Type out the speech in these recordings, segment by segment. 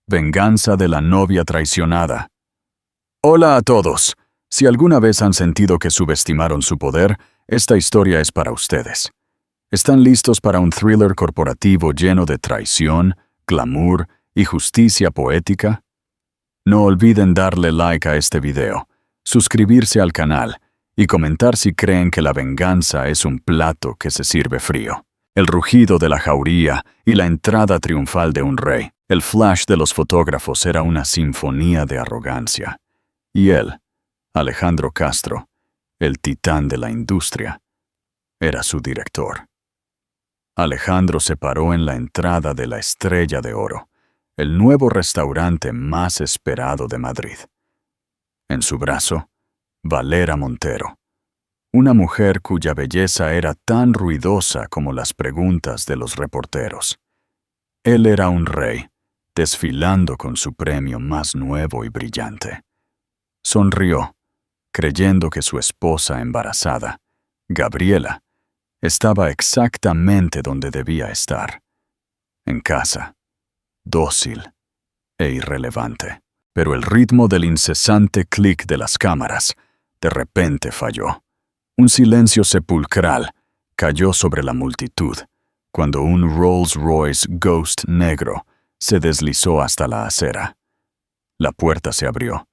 Venganza de la novia traicionada. Hola a todos. Si alguna vez han sentido que subestimaron su poder, esta historia es para ustedes. ¿Están listos para un thriller corporativo lleno de traición, glamour y justicia poética? No olviden darle like a este video, suscribirse al canal y comentar si creen que la venganza es un plato que se sirve frío. El rugido de la jauría y la entrada triunfal de un rey. El flash de los fotógrafos era una sinfonía de arrogancia. Y él, Alejandro Castro, el titán de la industria, era su director. Alejandro se paró en la entrada de la Estrella de Oro, el nuevo restaurante más esperado de Madrid. En su brazo, Valera Montero, una mujer cuya belleza era tan ruidosa como las preguntas de los reporteros. Él era un rey, desfilando con su premio más nuevo y brillante. Sonrió, creyendo que su esposa embarazada, Gabriela, estaba exactamente donde debía estar, en casa, dócil e irrelevante. Pero el ritmo del incesante clic de las cámaras de repente falló. Un silencio sepulcral cayó sobre la multitud cuando un Rolls-Royce Ghost negro se deslizó hasta la acera. La puerta se abrió,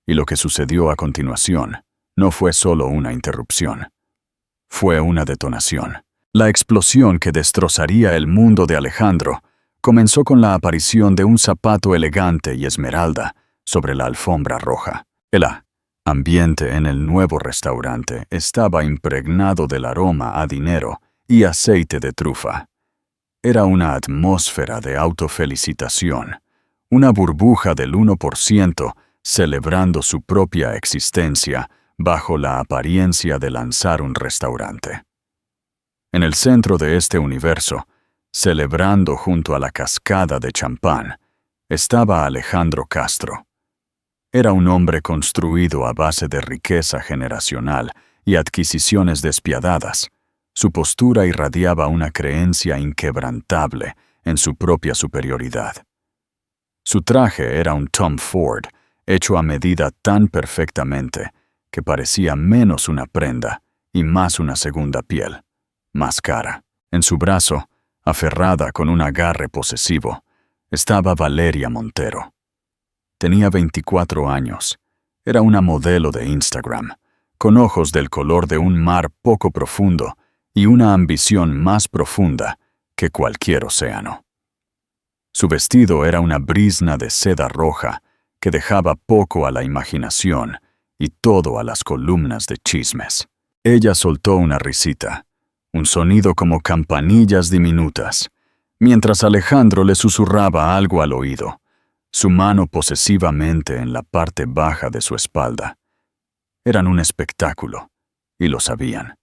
y lo que sucedió a continuación no fue solo una interrupción. Fue una detonación. La explosión que destrozaría el mundo de Alejandro comenzó con la aparición de un zapato elegante y esmeralda sobre la alfombra roja. El ambiente en el nuevo restaurante estaba impregnado del aroma a dinero y aceite de trufa. Era una atmósfera de autofelicitación, una burbuja del 1% celebrando su propia existencia bajo la apariencia de lanzar un restaurante. En el centro de este universo, celebrando junto a la cascada de champán, estaba Alejandro Castro. Era un hombre construido a base de riqueza generacional y adquisiciones despiadadas. Su postura irradiaba una creencia inquebrantable en su propia superioridad. Su traje era un Tom Ford, hecho a medida tan perfectamente que parecía menos una prenda y más una segunda piel, más cara. En su brazo, aferrada con un agarre posesivo, estaba Valeria Montero. Tenía 24 años. Era una modelo de Instagram, con ojos del color de un mar poco profundo y una ambición más profunda que cualquier océano. Su vestido era una brizna de seda roja que dejaba poco a la imaginación y todo a las columnas de chismes. Ella soltó una risita, un sonido como campanillas diminutas, mientras Alejandro le susurraba algo al oído, su mano posesivamente en la parte baja de su espalda. Eran un espectáculo, y lo sabían.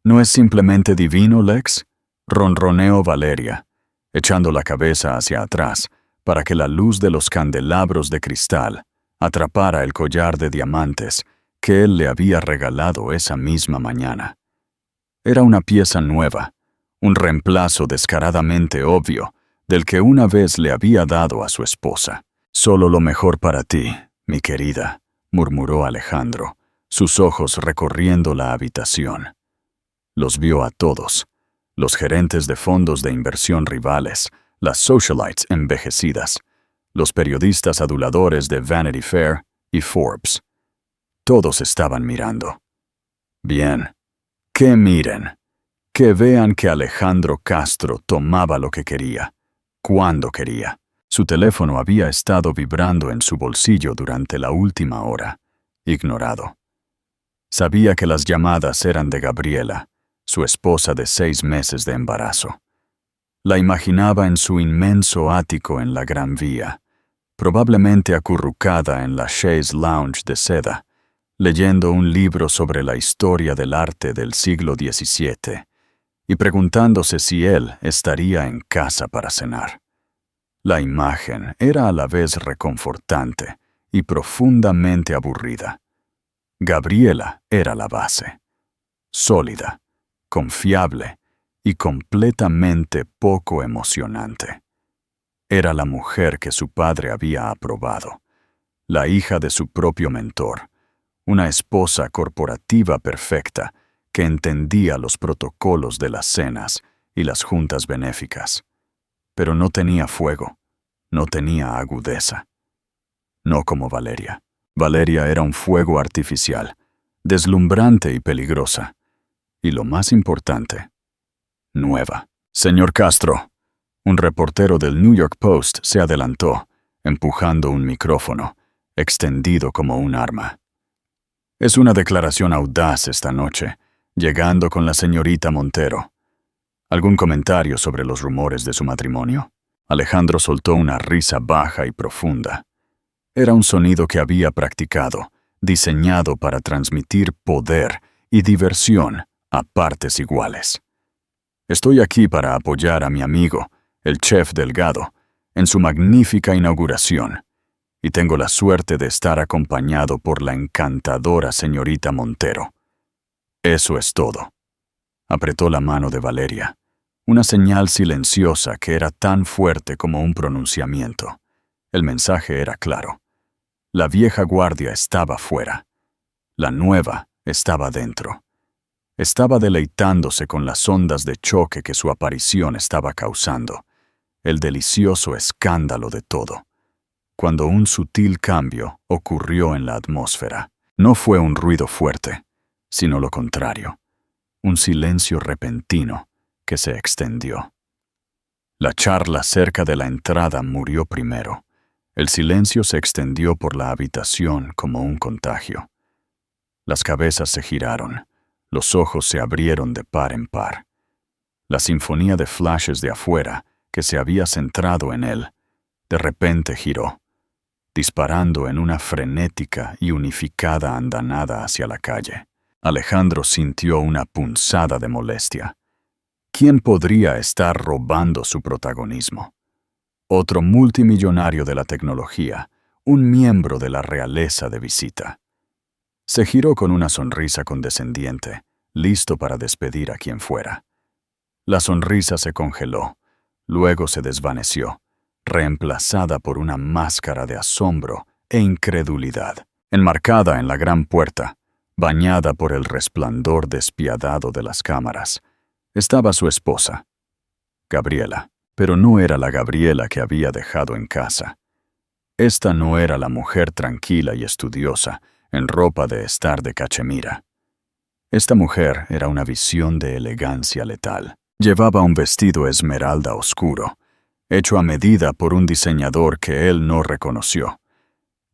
¿No es simplemente divino, Lex?, ronroneó Valeria, echando la cabeza hacia atrás para que la luz de los candelabros de cristal atrapara el collar de diamantes que él le había regalado esa misma mañana. Era una pieza nueva, un reemplazo descaradamente obvio del que una vez le había dado a su esposa. «Solo lo mejor para ti, mi querida», murmuró Alejandro, sus ojos recorriendo la habitación. Los vio a todos, los gerentes de fondos de inversión rivales, las socialites envejecidas, los periodistas aduladores de Vanity Fair y Forbes. Todos estaban mirando. Bien, que miren, que vean que Alejandro Castro tomaba lo que quería, cuando quería. Su teléfono había estado vibrando en su bolsillo durante la última hora, ignorado. Sabía que las llamadas eran de Gabriela, su esposa de 6 meses de embarazo. La imaginaba en su inmenso ático en la Gran Vía, probablemente acurrucada en la chaise lounge de seda, leyendo un libro sobre la historia del arte del siglo XVII, y preguntándose si él estaría en casa para cenar. La imagen era a la vez reconfortante y profundamente aburrida. Gabriela era la base, sólida, confiable y completamente poco emocionante. Era la mujer que su padre había aprobado, la hija de su propio mentor, una esposa corporativa perfecta que entendía los protocolos de las cenas y las juntas benéficas. Pero no tenía fuego, no tenía agudeza. No como Valeria. Valeria era un fuego artificial, deslumbrante y peligrosa. Y lo más importante, nueva. Señor Castro, un reportero del New York Post se adelantó, empujando un micrófono, extendido como un arma. Es una declaración audaz esta noche, llegando con la señorita Montero. ¿Algún comentario sobre los rumores de su matrimonio? Alejandro soltó una risa baja y profunda. Era un sonido que había practicado, diseñado para transmitir poder y diversión a partes iguales. Estoy aquí para apoyar a mi amigo, el chef Delgado, en su magnífica inauguración, y tengo la suerte de estar acompañado por la encantadora señorita Montero. Eso es todo. Apretó la mano de Valeria, una señal silenciosa que era tan fuerte como un pronunciamiento. El mensaje era claro. La vieja guardia estaba fuera. La nueva estaba dentro. Estaba deleitándose con las ondas de choque que su aparición estaba causando, el delicioso escándalo de todo. Cuando un sutil cambio ocurrió en la atmósfera, no fue un ruido fuerte, sino lo contrario, un silencio repentino que se extendió. La charla cerca de la entrada murió primero. El silencio se extendió por la habitación como un contagio. Las cabezas se giraron, los ojos se abrieron de par en par. La sinfonía de flashes de afuera, que se había centrado en él, de repente giró, disparando en una frenética y unificada andanada hacia la calle. Alejandro sintió una punzada de molestia. ¿Quién podría estar robando su protagonismo? Otro multimillonario de la tecnología, un miembro de la realeza de visita. Se giró con una sonrisa condescendiente, listo para despedir a quien fuera. La sonrisa se congeló, luego se desvaneció, reemplazada por una máscara de asombro e incredulidad. Enmarcada en la gran puerta, bañada por el resplandor despiadado de las cámaras, estaba su esposa, Gabriela. Pero no era la Gabriela que había dejado en casa. Esta no era la mujer tranquila y estudiosa, en ropa de estar de cachemira. Esta mujer era una visión de elegancia letal. Llevaba un vestido esmeralda oscuro, hecho a medida por un diseñador que él no reconoció,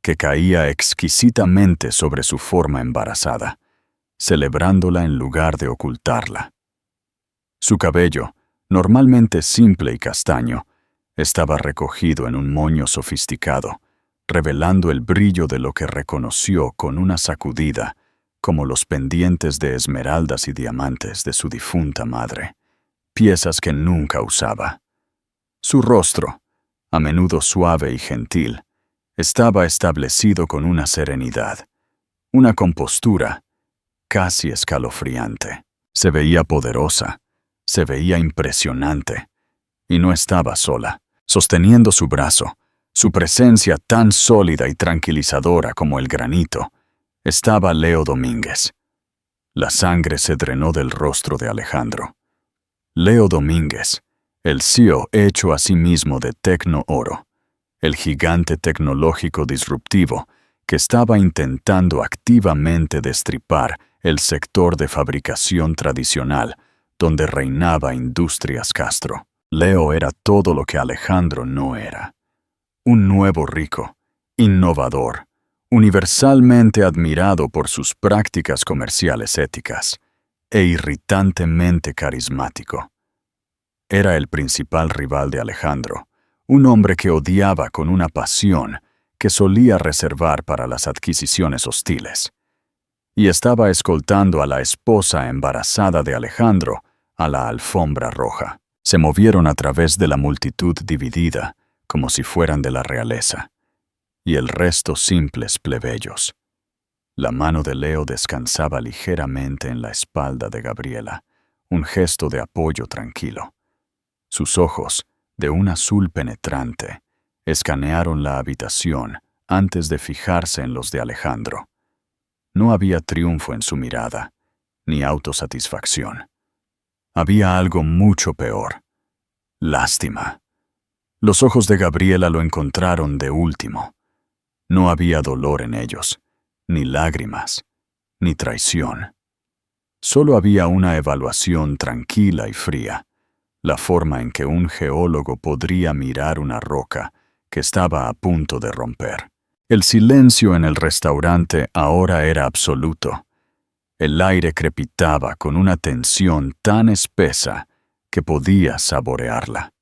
que caía exquisitamente sobre su forma embarazada, celebrándola en lugar de ocultarla. Su cabello, normalmente simple y castaño, estaba recogido en un moño sofisticado, revelando el brillo de lo que reconoció con una sacudida, como los pendientes de esmeraldas y diamantes de su difunta madre, piezas que nunca usaba. Su rostro, a menudo suave y gentil, estaba establecido con una serenidad, una compostura casi escalofriante. Se veía poderosa, se veía impresionante, y no estaba sola. Sosteniendo su brazo, su presencia tan sólida y tranquilizadora como el granito, estaba Leo Domínguez. La sangre se drenó del rostro de Alejandro. Leo Domínguez, el CEO hecho a sí mismo de Tecno Oro, el gigante tecnológico disruptivo que estaba intentando activamente destripar el sector de fabricación tradicional donde reinaba Industrias Castro. Leo era todo lo que Alejandro no era. Un nuevo rico, innovador, universalmente admirado por sus prácticas comerciales éticas, e irritantemente carismático. Era el principal rival de Alejandro, un hombre que odiaba con una pasión que solía reservar para las adquisiciones hostiles. Y estaba escoltando a la esposa embarazada de Alejandro a la alfombra roja. Se movieron a través de la multitud dividida, como si fueran de la realeza, y el resto simples plebeyos. La mano de Leo descansaba ligeramente en la espalda de Gabriela, un gesto de apoyo tranquilo. Sus ojos, de un azul penetrante, escanearon la habitación antes de fijarse en los de Alejandro. No había triunfo en su mirada, ni autosatisfacción. Había algo mucho peor: lástima. Los ojos de Gabriela lo encontraron de último. No había dolor en ellos, ni lágrimas, ni traición. Solo había una evaluación tranquila y fría, la forma en que un geólogo podría mirar una roca que estaba a punto de romper. El silencio en el restaurante ahora era absoluto. El aire crepitaba con una tensión tan espesa que podía saborearla.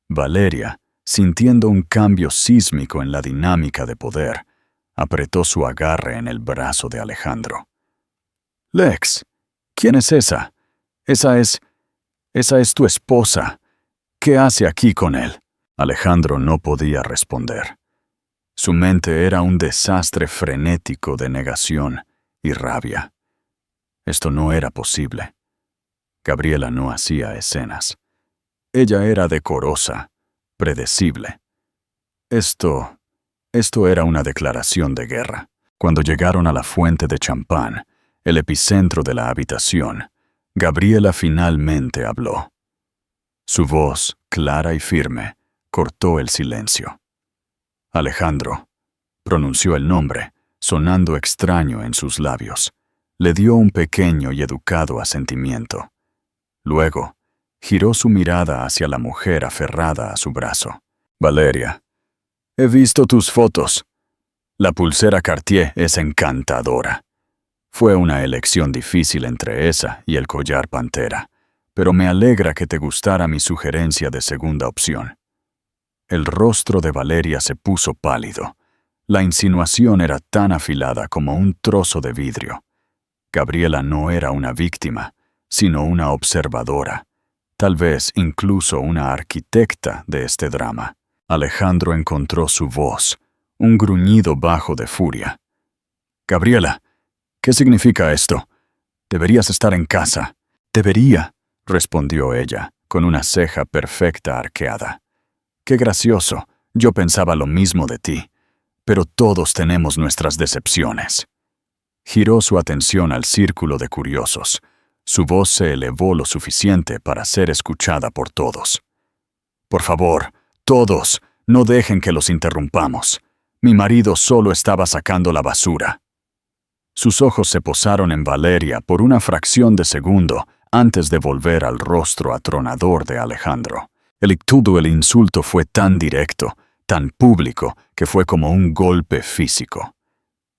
Valeria, sintiendo un cambio sísmico en la dinámica de poder, apretó su agarre en el brazo de Alejandro. «Lex, ¿quién es esa? Esa es tu esposa. ¿Qué hace aquí con él?» Alejandro no podía responder. Su mente era un desastre frenético de negación y rabia. Esto no era posible. Gabriela no hacía escenas. Ella era decorosa, predecible. Esto era una declaración de guerra. Cuando llegaron a la fuente de champán, el epicentro de la habitación, Gabriela finalmente habló. Su voz, clara y firme, cortó el silencio. Alejandro, pronunció el nombre, sonando extraño en sus labios. Le dio un pequeño y educado asentimiento. Luego, giró su mirada hacia la mujer aferrada a su brazo. «Valeria, he visto tus fotos. La pulsera Cartier es encantadora. Fue una elección difícil entre esa y el collar Pantera, pero me alegra que te gustara mi sugerencia de segunda opción». El rostro de Valeria se puso pálido. La insinuación era tan afilada como un trozo de vidrio. Gabriela no era una víctima, sino una observadora, tal vez incluso una arquitecta de este drama. Alejandro encontró su voz, un gruñido bajo de furia. «Gabriela, ¿qué significa esto? Deberías estar en casa». «Debería», respondió ella, con una ceja perfecta arqueada. «Qué gracioso, yo pensaba lo mismo de ti, pero todos tenemos nuestras decepciones». Giró su atención al círculo de curiosos. Su voz se elevó lo suficiente para ser escuchada por todos. «Por favor, todos, no dejen que los interrumpamos. Mi marido solo estaba sacando la basura». Sus ojos se posaron en Valeria por una fracción de segundo antes de volver al rostro atronador de Alejandro. El insulto fue tan directo, tan público, que fue como un golpe físico.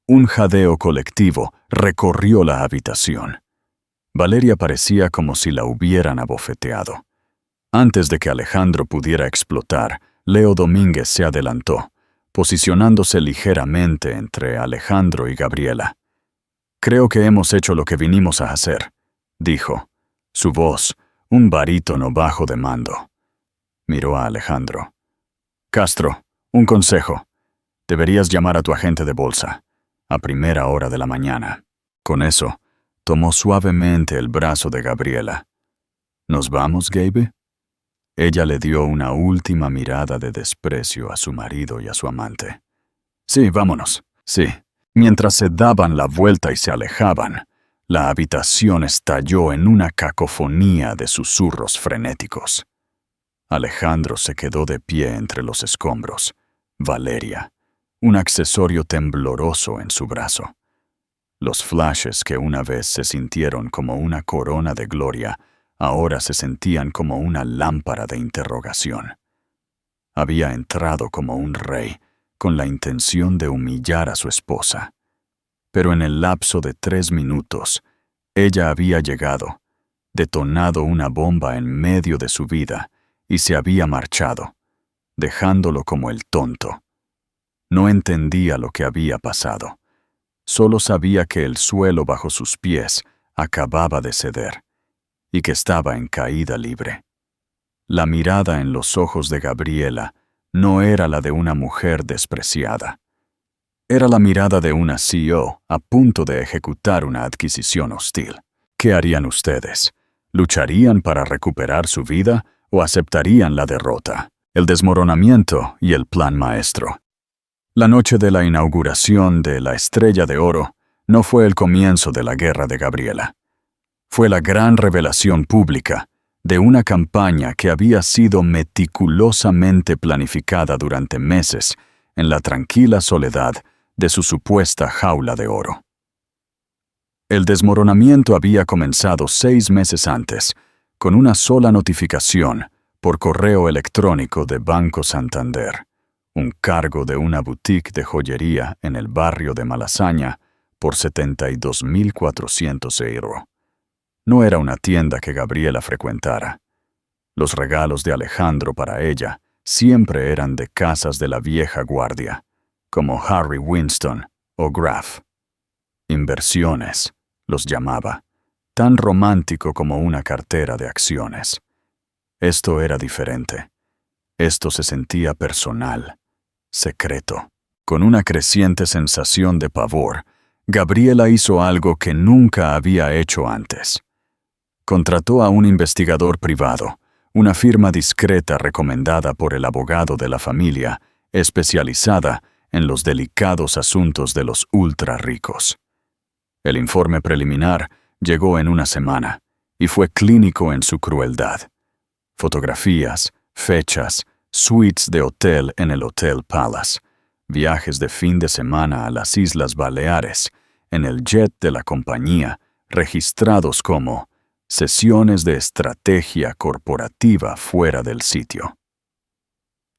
Un jadeo colectivo recorrió la habitación. Valeria parecía como si la hubieran abofeteado. Antes de que Alejandro pudiera explotar, Leo Domínguez se adelantó, posicionándose ligeramente entre Alejandro y Gabriela. «Creo que hemos hecho lo que vinimos a hacer», dijo. Su voz, un barítono bajo de mando. Miró a Alejandro. «Castro, un consejo. Deberías llamar a tu agente de bolsa, a primera hora de la mañana». Con eso, tomó suavemente el brazo de Gabriela. «¿Nos vamos, Gabe?» Ella le dio una última mirada de desprecio a su marido y a su amante. «Sí, vámonos». Sí. Mientras se daban la vuelta y se alejaban, la habitación estalló en una cacofonía de susurros frenéticos. Alejandro se quedó de pie entre los escombros. Valeria, un accesorio tembloroso en su brazo. Los flashes que una vez se sintieron como una corona de gloria, ahora se sentían como una lámpara de interrogación. Había entrado como un rey, con la intención de humillar a su esposa. Pero en el lapso de 3 minutos, ella había llegado, detonado una bomba en medio de su vida y se había marchado, dejándolo como el tonto. No entendía lo que había pasado. Solo sabía que el suelo bajo sus pies acababa de ceder y que estaba en caída libre. La mirada en los ojos de Gabriela no era la de una mujer despreciada. Era la mirada de una CEO a punto de ejecutar una adquisición hostil. ¿Qué harían ustedes? ¿Lucharían para recuperar su vida o aceptarían la derrota, el desmoronamiento y el plan maestro. La noche de la inauguración de la Estrella de Oro no fue el comienzo de la guerra de Gabriela. Fue la gran revelación pública de una campaña que había sido meticulosamente planificada durante meses en la tranquila soledad de su supuesta jaula de oro. El desmoronamiento había comenzado 6 meses antes, con una sola notificación por correo electrónico de Banco Santander, un cargo de una boutique de joyería en el barrio de Malasaña por 72.400 euros. No era una tienda que Gabriela frecuentara. Los regalos de Alejandro para ella siempre eran de casas de la vieja guardia, como Harry Winston o Graff. Inversiones, los llamaba, tan romántico como una cartera de acciones. Esto era diferente. Esto se sentía personal, secreto. Con una creciente sensación de pavor, Gabriela hizo algo que nunca había hecho antes. Contrató a un investigador privado, una firma discreta recomendada por el abogado de la familia, especializada en los delicados asuntos de los ultra ricos. El informe preliminar llegó en una semana y fue clínico en su crueldad. Fotografías, fechas, suites de hotel en el Hotel Palace, viajes de fin de semana a las Islas Baleares, en el jet de la compañía, registrados como sesiones de estrategia corporativa fuera del sitio.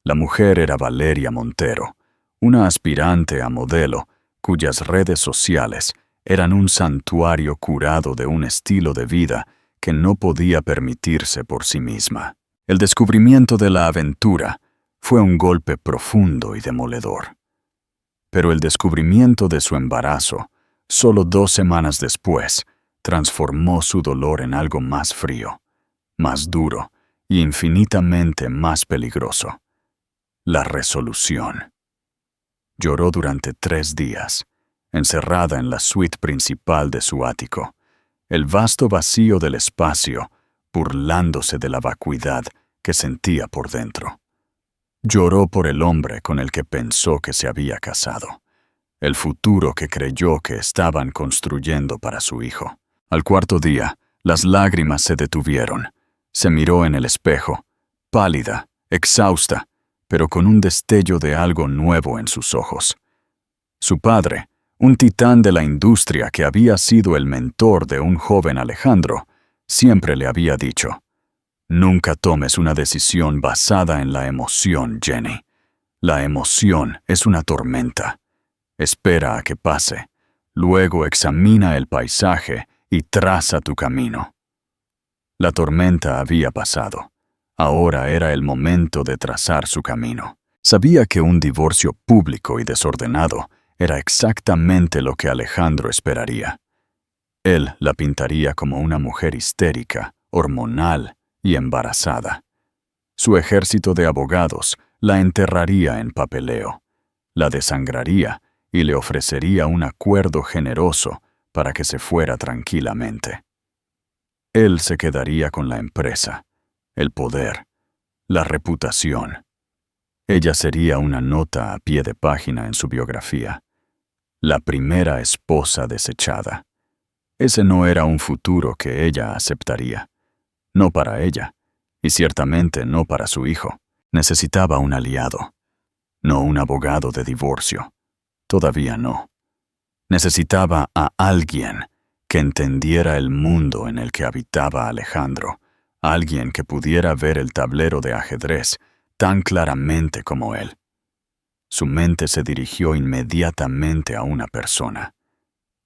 La mujer era Valeria Montero, una aspirante a modelo cuyas redes sociales eran un santuario curado de un estilo de vida que no podía permitirse por sí misma. El descubrimiento de la aventura fue un golpe profundo y demoledor. Pero el descubrimiento de su embarazo, solo 2 semanas después, transformó su dolor en algo más frío, más duro y infinitamente más peligroso. La resolución. Lloró durante 3 días, encerrada en la suite principal de su ático, el vasto vacío del espacio, burlándose de la vacuidad que sentía por dentro. Lloró por el hombre con el que pensó que se había casado, el futuro que creyó que estaban construyendo para su hijo. Al 4.º día, las lágrimas se detuvieron. Se miró en el espejo, pálida, exhausta, pero con un destello de algo nuevo en sus ojos. Su padre, un titán de la industria que había sido el mentor de un joven Alejandro, siempre le había dicho: «Nunca tomes una decisión basada en la emoción, Jenny. La emoción es una tormenta. Espera a que pase. Luego examina el paisaje y traza tu camino». La tormenta había pasado. Ahora era el momento de trazar su camino. Sabía que un divorcio público y desordenado era exactamente lo que Alejandro esperaría. Él la pintaría como una mujer histérica, hormonal y embarazada. Su ejército de abogados la enterraría en papeleo, la desangraría y le ofrecería un acuerdo generoso para que se fuera tranquilamente. Él se quedaría con la empresa, el poder, la reputación. Ella sería una nota a pie de página en su biografía. La primera esposa desechada. Ese no era un futuro que ella aceptaría. No para ella, y ciertamente no para su hijo. Necesitaba un aliado, no un abogado de divorcio. Todavía no. Necesitaba a alguien que entendiera el mundo en el que habitaba Alejandro, alguien que pudiera ver el tablero de ajedrez tan claramente como él. Su mente se dirigió inmediatamente a una persona: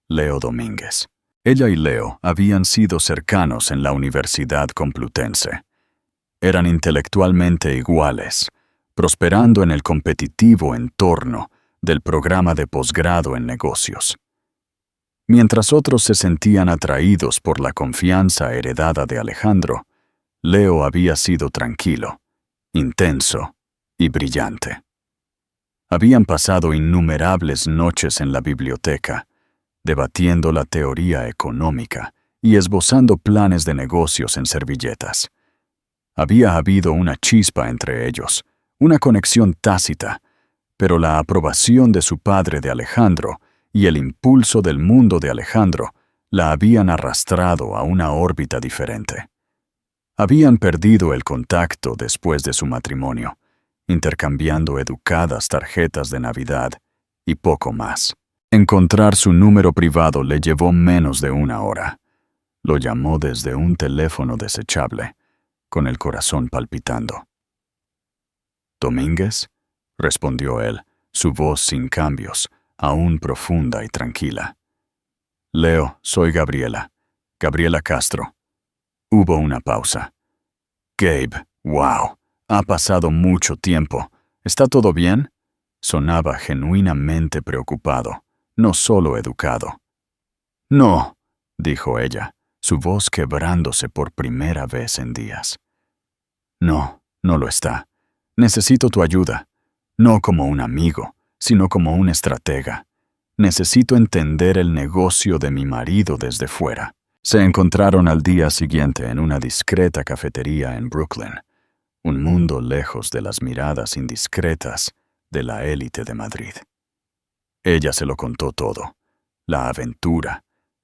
Leo Domínguez. Ella y Leo habían sido cercanos en la Universidad Complutense. Eran intelectualmente iguales, prosperando en el competitivo entorno del programa de posgrado en negocios. Mientras otros se sentían atraídos por la confianza heredada de Alejandro, Leo había sido tranquilo, intenso y brillante. Habían pasado innumerables noches en la biblioteca, debatiendo la teoría económica y esbozando planes de negocios en servilletas. Había habido una chispa entre ellos, una conexión tácita, pero la aprobación de su padre de Alejandro y el impulso del mundo de Alejandro la habían arrastrado a una órbita diferente. Habían perdido el contacto después de su matrimonio, intercambiando educadas tarjetas de Navidad y poco más. Encontrar su número privado le llevó menos de una hora. Lo llamó desde un teléfono desechable, con el corazón palpitando. «¿Domínguez?», respondió él, su voz sin cambios, aún profunda y tranquila. «Leo, soy Gabriela. Gabriela Castro». Hubo una pausa. «Gabe, wow, ha pasado mucho tiempo. ¿Está todo bien?», sonaba genuinamente preocupado, no solo educado. «No», dijo ella, su voz quebrándose por primera vez en días. «No, no lo está. Necesito tu ayuda. No como un amigo, sino como un estratega. Necesito entender el negocio de mi marido desde fuera». Se encontraron al día siguiente en una discreta cafetería en Brooklyn, un mundo lejos de las miradas indiscretas de la élite de Madrid. Ella se lo contó todo: la aventura,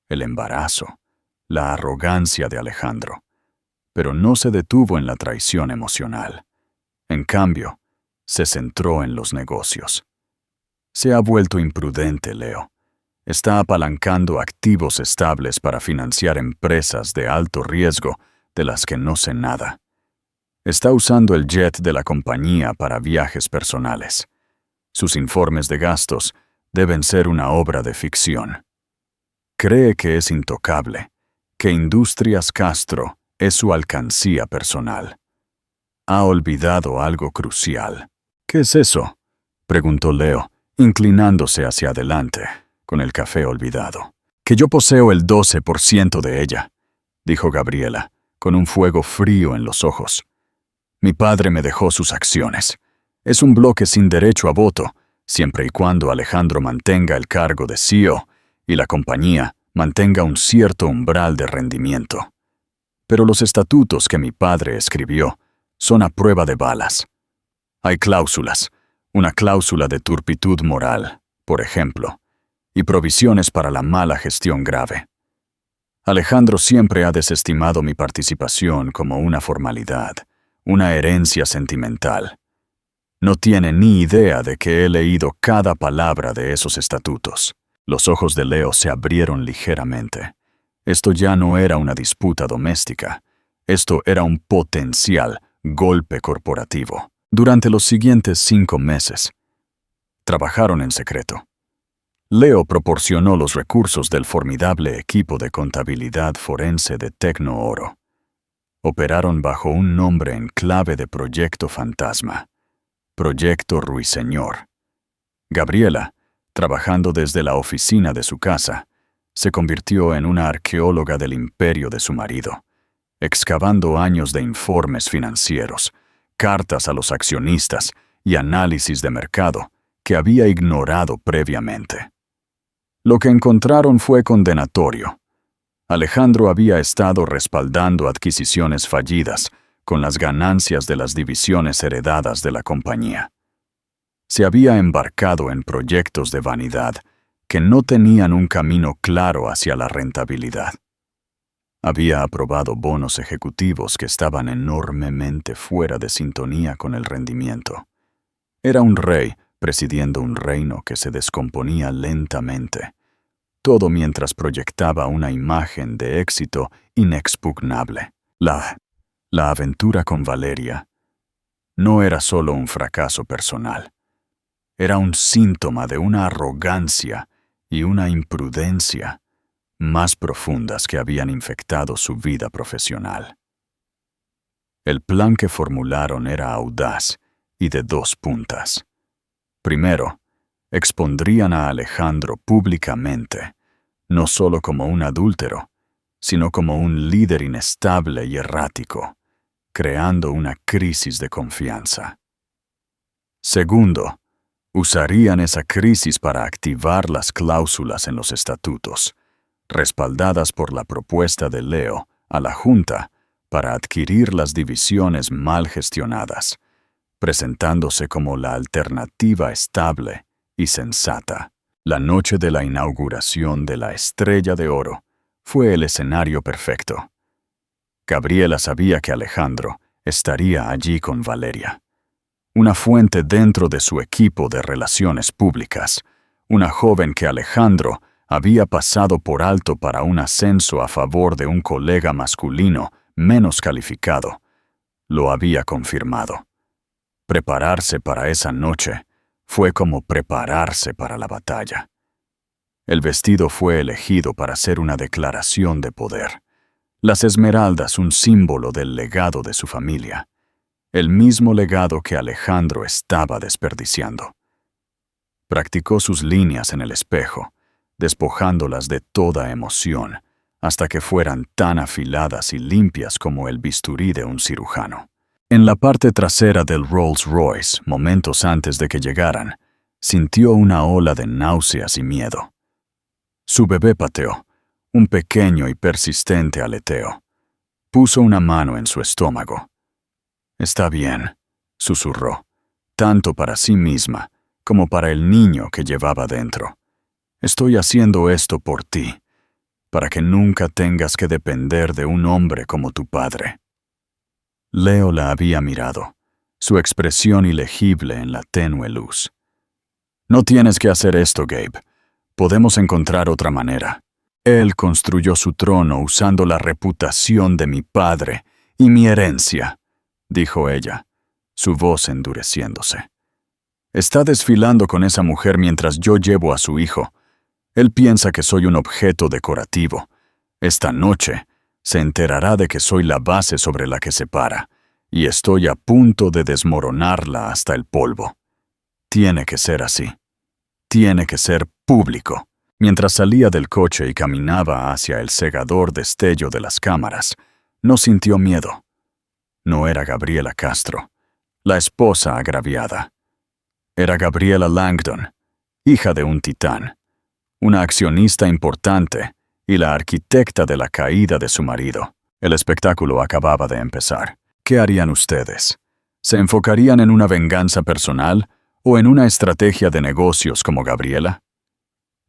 el embarazo, la arrogancia de Alejandro, pero no se detuvo en la traición emocional. En cambio, se centró en los negocios. Se ha vuelto imprudente, Leo. Está apalancando activos estables para financiar empresas de alto riesgo de las que no sé nada. Está usando el jet de la compañía para viajes personales. Sus informes de gastos deben ser una obra de ficción. Cree que es intocable, que Industrias Castro es su alcancía personal. Ha olvidado algo crucial. «¿Qué es eso?», preguntó Leo, inclinándose hacia adelante, con el café olvidado. «Que yo poseo el 12% de ella», dijo Gabriela, con un fuego frío en los ojos. «Mi padre me dejó sus acciones. Es un bloque sin derecho a voto, siempre y cuando Alejandro mantenga el cargo de CEO y la compañía mantenga un cierto umbral de rendimiento. Pero los estatutos que mi padre escribió son a prueba de balas. Hay cláusulas, una cláusula de turpitud moral, por ejemplo, y provisiones para la mala gestión grave. Alejandro siempre ha desestimado mi participación como una formalidad, una herencia sentimental. No tiene ni idea de que he leído cada palabra de esos estatutos». Los ojos de Leo se abrieron ligeramente. Esto ya no era una disputa doméstica. Esto era un potencial golpe corporativo. Durante los siguientes 5 meses, trabajaron en secreto. Leo proporcionó los recursos del formidable equipo de contabilidad forense de Tecno Oro. Operaron bajo un nombre en clave de Proyecto Fantasma, Proyecto Ruiseñor. Gabriela, trabajando desde la oficina de su casa, se convirtió en una arqueóloga del imperio de su marido, excavando años de informes financieros, cartas a los accionistas y análisis de mercado que había ignorado previamente. Lo que encontraron fue condenatorio. Alejandro había estado respaldando adquisiciones fallidas con las ganancias de las divisiones heredadas de la compañía. Se había embarcado en proyectos de vanidad que no tenían un camino claro hacia la rentabilidad. Había aprobado bonos ejecutivos que estaban enormemente fuera de sintonía con el rendimiento. Era un rey presidiendo un reino que se descomponía lentamente, todo mientras proyectaba una imagen de éxito inexpugnable. La aventura con Valeria no era solo un fracaso personal. Era un síntoma de una arrogancia y una imprudencia más profundas que habían infectado su vida profesional. El plan que formularon era audaz y de 2 puntas. Primero, expondrían a Alejandro públicamente, no solo como un adúltero, sino como un líder inestable y errático, creando una crisis de confianza. Segundo, usarían esa crisis para activar las cláusulas en los estatutos, respaldadas por la propuesta de Leo a la Junta para adquirir las divisiones mal gestionadas, presentándose como la alternativa estable y sensata. La noche de la inauguración de la Estrella de Oro fue el escenario perfecto. Gabriela sabía que Alejandro estaría allí con Valeria, una fuente dentro de su equipo de relaciones públicas, una joven que Alejandro había pasado por alto para un ascenso a favor de un colega masculino menos calificado. Lo había confirmado. Prepararse para esa noche fue como prepararse para la batalla. El vestido fue elegido para ser una declaración de poder. Las esmeraldas un símbolo del legado de su familia, el mismo legado que Alejandro estaba desperdiciando. Practicó sus líneas en el espejo, despojándolas de toda emoción, hasta que fueran tan afiladas y limpias como el bisturí de un cirujano. En la parte trasera del Rolls Royce, momentos antes de que llegaran, sintió una ola de náuseas y miedo. Su bebé pateó, un pequeño y persistente aleteo. Puso una mano en su estómago. «Está bien», susurró, tanto para sí misma como para el niño que llevaba dentro. «Estoy haciendo esto por ti, para que nunca tengas que depender de un hombre como tu padre». Leo la había mirado, su expresión ilegible en la tenue luz. «No tienes que hacer esto, Gabe. Podemos encontrar otra manera. Él construyó su trono usando la reputación de mi padre y mi herencia», dijo ella, su voz endureciéndose. «Está desfilando con esa mujer mientras yo llevo a su hijo. Él piensa que soy un objeto decorativo. Esta noche se enterará de que soy la base sobre la que se para, y estoy a punto de desmoronarla hasta el polvo. Tiene que ser así. Tiene que ser público». Mientras salía del coche y caminaba hacia el cegador destello de las cámaras, no sintió miedo. No era Gabriela Castro, la esposa agraviada. Era Gabriela Langdon, hija de un titán, una accionista importante y la arquitecta de la caída de su marido. El espectáculo acababa de empezar. ¿Qué harían ustedes? ¿Se enfocarían en una venganza personal o en una estrategia de negocios como Gabriela?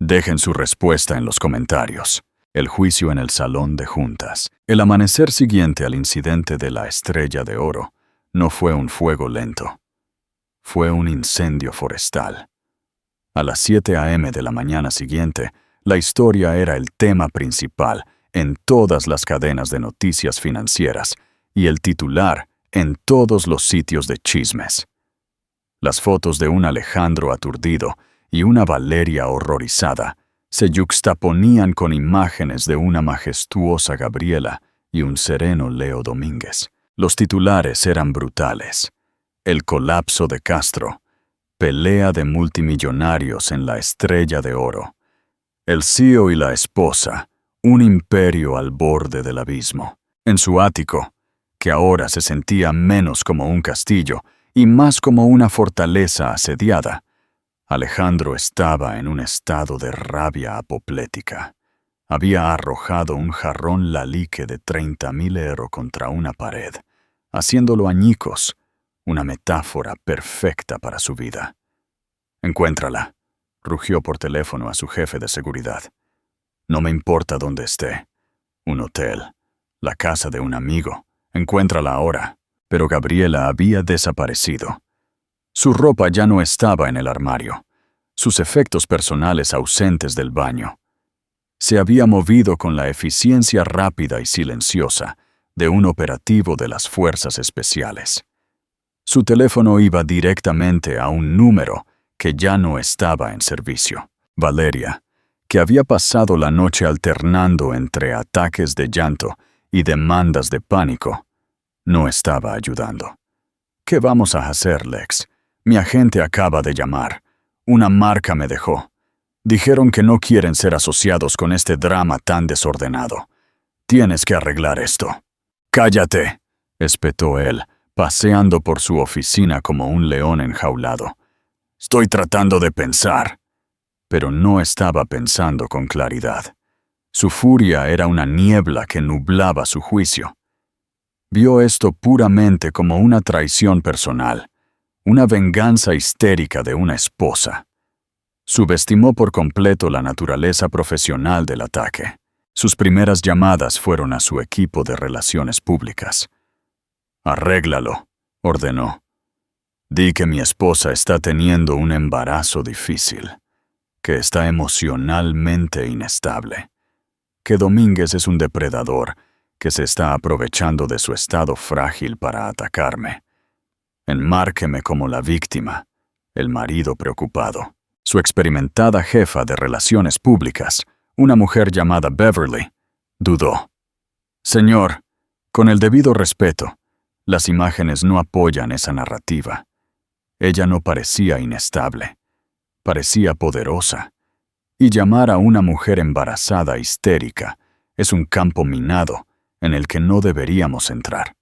Dejen su respuesta en los comentarios. El juicio en el salón de juntas. El amanecer siguiente al incidente de la Estrella de Oro no fue un fuego lento. Fue un incendio forestal. A las 7 a.m. de la mañana siguiente, la historia era el tema principal en todas las cadenas de noticias financieras y el titular en todos los sitios de chismes. Las fotos de un Alejandro aturdido y una Valeria horrorizada se yuxtaponían con imágenes de una majestuosa Gabriela y un sereno Leo Domínguez. Los titulares eran brutales. El colapso de Castro, pelea de multimillonarios en la Estrella de Oro. El CEO y la esposa, un imperio al borde del abismo. En su ático, que ahora se sentía menos como un castillo y más como una fortaleza asediada, Alejandro estaba en un estado de rabia apoplética. Había arrojado un jarrón lalique de 30.000 euros contra una pared, haciéndolo añicos, una metáfora perfecta para su vida. «Encuéntrala», rugió por teléfono a su jefe de seguridad. «No me importa dónde esté. Un hotel, la casa de un amigo. Encuéntrala ahora». Pero Gabriela había desaparecido. Su ropa ya no estaba en el armario, sus efectos personales ausentes del baño. Se había movido con la eficiencia rápida y silenciosa de un operativo de las fuerzas especiales. Su teléfono iba directamente a un número que ya no estaba en servicio. Valeria, que había pasado la noche alternando entre ataques de llanto y demandas de pánico, no estaba ayudando. «¿Qué vamos a hacer, Lex? Mi agente acaba de llamar. Una marca me dejó. Dijeron que no quieren ser asociados con este drama tan desordenado. Tienes que arreglar esto». «¡Cállate!», espetó él, paseando por su oficina como un león enjaulado. «Estoy tratando de pensar». Pero no estaba pensando con claridad. Su furia era una niebla que nublaba su juicio. Vio esto puramente como una traición personal, una venganza histérica de una esposa. Subestimó por completo la naturaleza profesional del ataque. Sus primeras llamadas fueron a su equipo de relaciones públicas. «Arréglalo», ordenó. «Di que mi esposa está teniendo un embarazo difícil, que está emocionalmente inestable, que Domínguez es un depredador que se está aprovechando de su estado frágil para atacarme. Enmárqueme como la víctima, el marido preocupado». Su experimentada jefa de relaciones públicas, una mujer llamada Beverly, dudó. «Señor, con el debido respeto, las imágenes no apoyan esa narrativa. Ella no parecía inestable, parecía poderosa. Y llamar a una mujer embarazada histérica es un campo minado en el que no deberíamos entrar».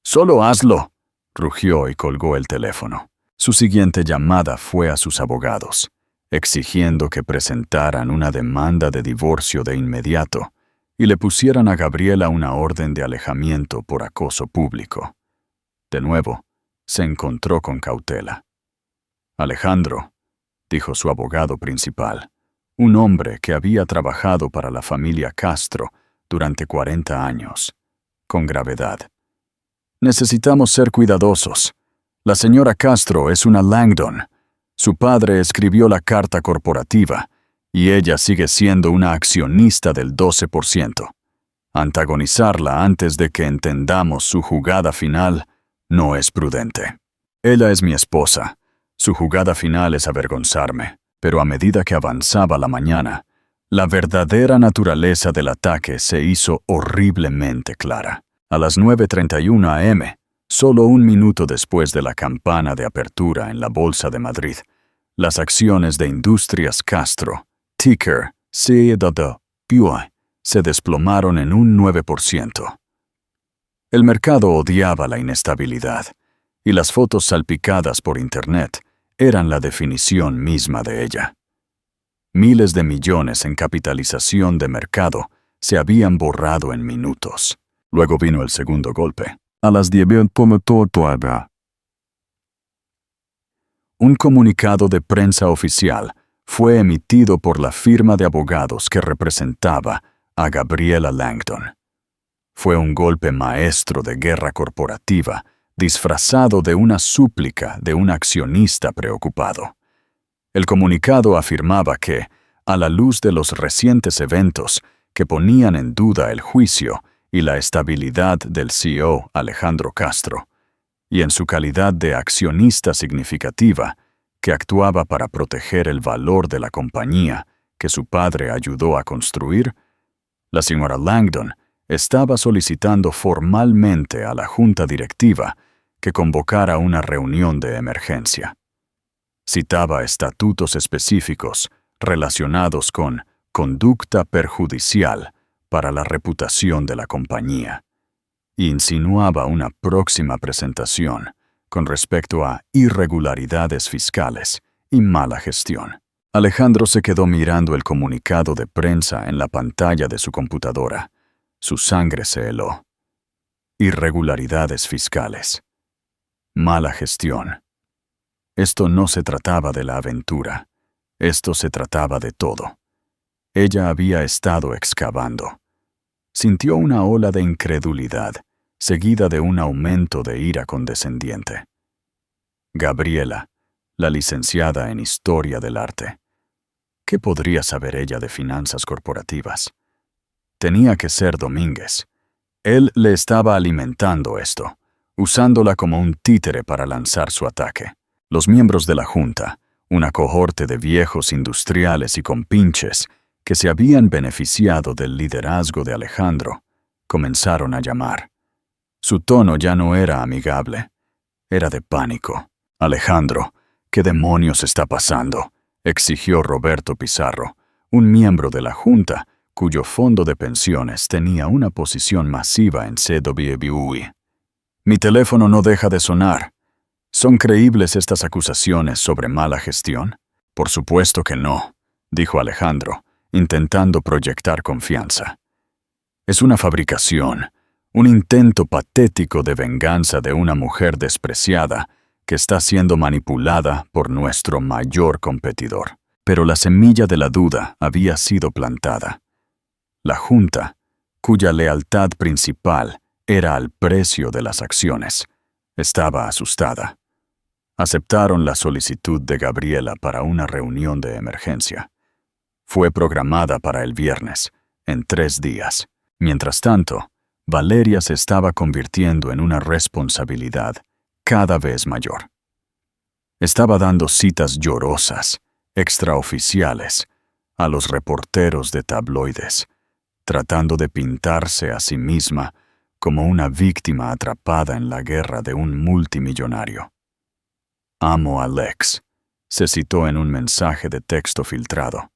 «Solo hazlo», rugió y colgó el teléfono. Su siguiente llamada fue a sus abogados, exigiendo que presentaran una demanda de divorcio de inmediato y le pusieran a Gabriela una orden de alejamiento por acoso público. De nuevo, se encontró con cautela. «Alejandro», dijo su abogado principal, un hombre que había trabajado para la familia Castro durante 40 años, con gravedad. «Necesitamos ser cuidadosos. La señora Castro es una Langdon. Su padre escribió la carta corporativa y ella sigue siendo una accionista del 12%. Antagonizarla antes de que entendamos su jugada final no es prudente. Ella es mi esposa. Su jugada final es avergonzarme, pero a medida que avanzaba la mañana, la verdadera naturaleza del ataque se hizo horriblemente clara. A las 9:31 am, solo un minuto después de la campana de apertura en la Bolsa de Madrid, las acciones de Industrias Castro, ticker CEDD, se desplomaron en un 9%. El mercado odiaba la inestabilidad, y las fotos salpicadas por Internet eran la definición misma de ella. Miles de millones en capitalización de mercado se habían borrado en minutos. Luego vino el segundo golpe. A las 10:00. Un comunicado de prensa oficial fue emitido por la firma de abogados que representaba a Gabriela Langdon. Fue un golpe maestro de guerra corporativa, disfrazado de una súplica de un accionista preocupado. El comunicado afirmaba que, a la luz de los recientes eventos que ponían en duda el juicio y la estabilidad del CEO Alejandro Castro, y en su calidad de accionista significativa, que actuaba para proteger el valor de la compañía que su padre ayudó a construir, la señora Langdon estaba solicitando formalmente a la junta directiva que convocara una reunión de emergencia. Citaba estatutos específicos relacionados con conducta perjudicial para la reputación de la compañía, e insinuaba una próxima presentación con respecto a irregularidades fiscales y mala gestión. Alejandro se quedó mirando el comunicado de prensa en la pantalla de su computadora. Su sangre se heló. Irregularidades fiscales. Mala gestión. Esto no se trataba de la aventura. Esto se trataba de todo. Ella había estado excavando. Sintió una ola de incredulidad, seguida de un aumento de ira condescendiente. Gabriela, la licenciada en Historia del Arte. ¿Qué podría saber ella de finanzas corporativas? Tenía que ser Domínguez. Él le estaba alimentando esto, usándola como un títere para lanzar su ataque. Los miembros de la junta, una cohorte de viejos industriales y compinches que se habían beneficiado del liderazgo de Alejandro, comenzaron a llamar. Su tono ya no era amigable, era de pánico. «Alejandro, ¿qué demonios está pasando?», exigió Roberto Pizarro, un miembro de la junta cuyo fondo de pensiones tenía una posición masiva en CWBUI. «Mi teléfono no deja de sonar. ¿Son creíbles estas acusaciones sobre mala gestión?». «Por supuesto que no», dijo Alejandro, intentando proyectar confianza. «Es una fabricación, Un intento patético de venganza de una mujer despreciada que está siendo manipulada por nuestro mayor competidor. Pero la semilla de la duda había sido plantada. La Junta, cuya lealtad principal era al precio de las acciones, estaba asustada. Aceptaron la solicitud de Gabriela para una reunión de emergencia. Fue programada para el viernes, en 3 días. Mientras tanto, Valeria se estaba convirtiendo en una responsabilidad cada vez mayor. Estaba dando citas llorosas, extraoficiales, a los reporteros de tabloides, tratando de pintarse a sí misma como una víctima atrapada en la guerra de un multimillonario. «Amo a Lex», se citó en un mensaje de texto filtrado.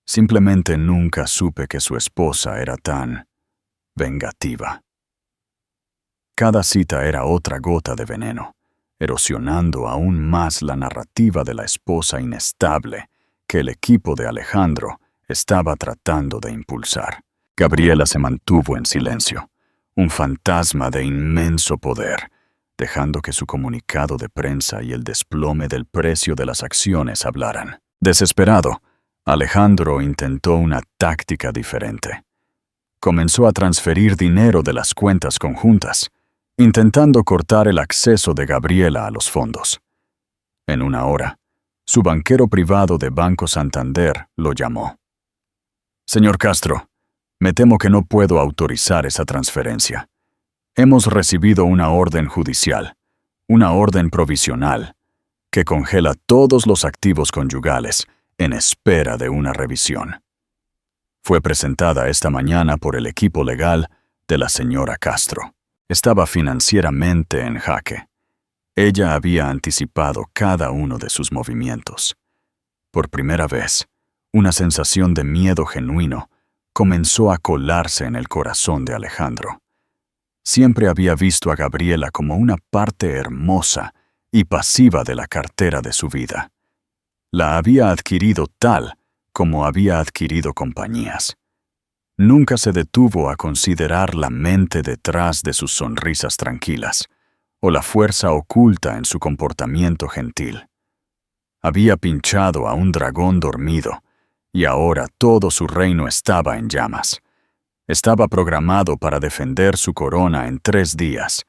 Simplemente nunca supe que su esposa era tan vengativa. Cada cita era otra gota de veneno, erosionando aún más la narrativa de la esposa inestable que el equipo de Alejandro estaba tratando de impulsar. Gabriela se mantuvo en silencio, un fantasma de inmenso poder, dejando que su comunicado de prensa y el desplome del precio de las acciones hablaran. Desesperado, Alejandro intentó una táctica diferente. Comenzó a transferir dinero de las cuentas conjuntas, intentando cortar el acceso de Gabriela a los fondos. En una hora, su banquero privado de Banco Santander lo llamó. «Señor Castro, me temo que no puedo autorizar esa transferencia. Hemos recibido una orden judicial, una orden provisional, que congela todos los activos conyugales en espera de una revisión. Fue presentada esta mañana por el equipo legal de la señora Castro. Estaba financieramente en jaque. Ella había anticipado cada uno de sus movimientos. Por primera vez, una sensación de miedo genuino comenzó a colarse en el corazón de Alejandro. Siempre había visto a Gabriela como una parte hermosa y pasiva de la cartera de su vida. La había adquirido tal como había adquirido compañías. Nunca se detuvo a considerar la mente detrás de sus sonrisas tranquilas o la fuerza oculta en su comportamiento gentil. Había pinchado a un dragón dormido y ahora todo su reino estaba en llamas. Estaba programado para defender su corona en 3 días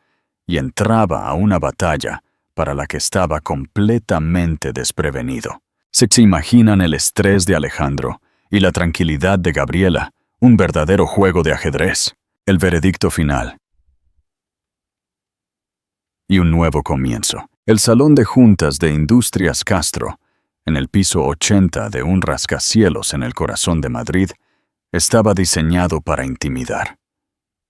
y entraba a una batalla para la que estaba completamente desprevenido. ¿Se imaginan el estrés de Alejandro y la tranquilidad de Gabriela? Un verdadero juego de ajedrez. El veredicto final. Y un nuevo comienzo. El salón de juntas de Industrias Castro, en el piso 80 de un rascacielos en el corazón de Madrid, estaba diseñado para intimidar.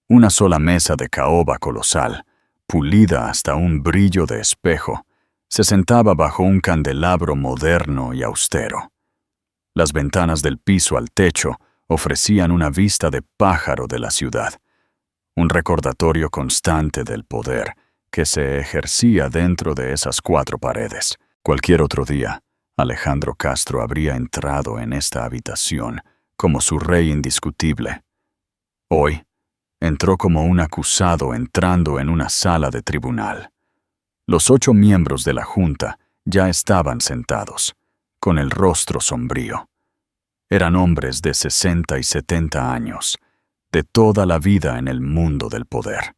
Una sola mesa de caoba colosal, pulida hasta un brillo de espejo, se sentaba bajo un candelabro moderno y austero. Las ventanas del piso al techo ofrecían una vista de pájaro de la ciudad, un recordatorio constante del poder que se ejercía dentro de esas 4 paredes. Cualquier otro día, Alejandro Castro habría entrado en esta habitación como su rey indiscutible. Hoy, entró como un acusado entrando en una sala de tribunal. Los 8 miembros de la Junta ya estaban sentados, con el rostro sombrío. Eran hombres de 60 y 70 años, de toda la vida en el mundo del poder.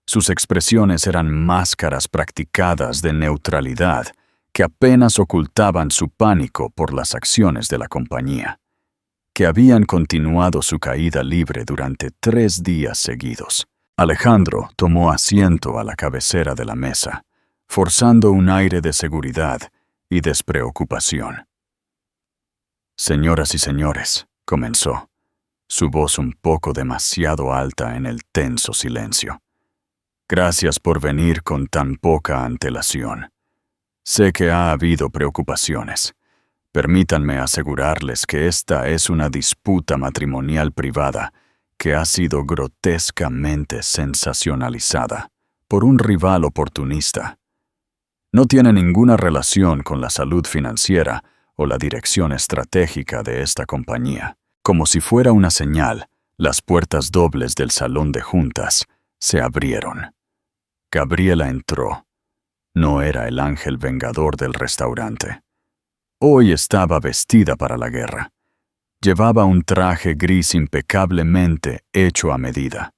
Sus expresiones eran máscaras practicadas de neutralidad que apenas ocultaban su pánico por las acciones de la compañía, que habían continuado su caída libre durante 3 días seguidos. Alejandro tomó asiento a la cabecera de la mesa, forzando un aire de seguridad y despreocupación. «Señoras y señores», comenzó, su voz un poco demasiado alta en el tenso silencio. «Gracias por venir con tan poca antelación. Sé que ha habido preocupaciones. Permítanme asegurarles que esta es una disputa matrimonial privada que ha sido grotescamente sensacionalizada por un rival oportunista. No tiene ninguna relación con la salud financiera o la dirección estratégica de esta compañía. Como si fuera una señal, Las puertas dobles del salón de juntas se abrieron. Gabriela entró. No era el ángel vengador del restaurante. Hoy estaba vestida para la guerra. Llevaba un traje gris impecablemente hecho a medida,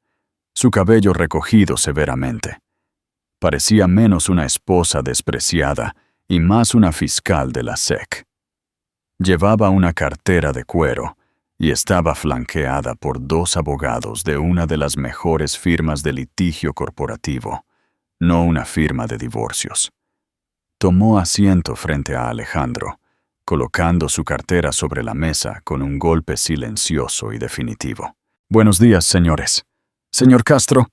su cabello recogido severamente. Parecía menos una esposa despreciada y más una fiscal de la SEC. Llevaba una cartera de cuero y estaba flanqueada por 2 abogados de una de las mejores firmas de litigio corporativo, no una firma de divorcios. Tomó asiento frente a Alejandro, colocando su cartera sobre la mesa con un golpe silencioso y definitivo. «Buenos días, señores. Señor Castro».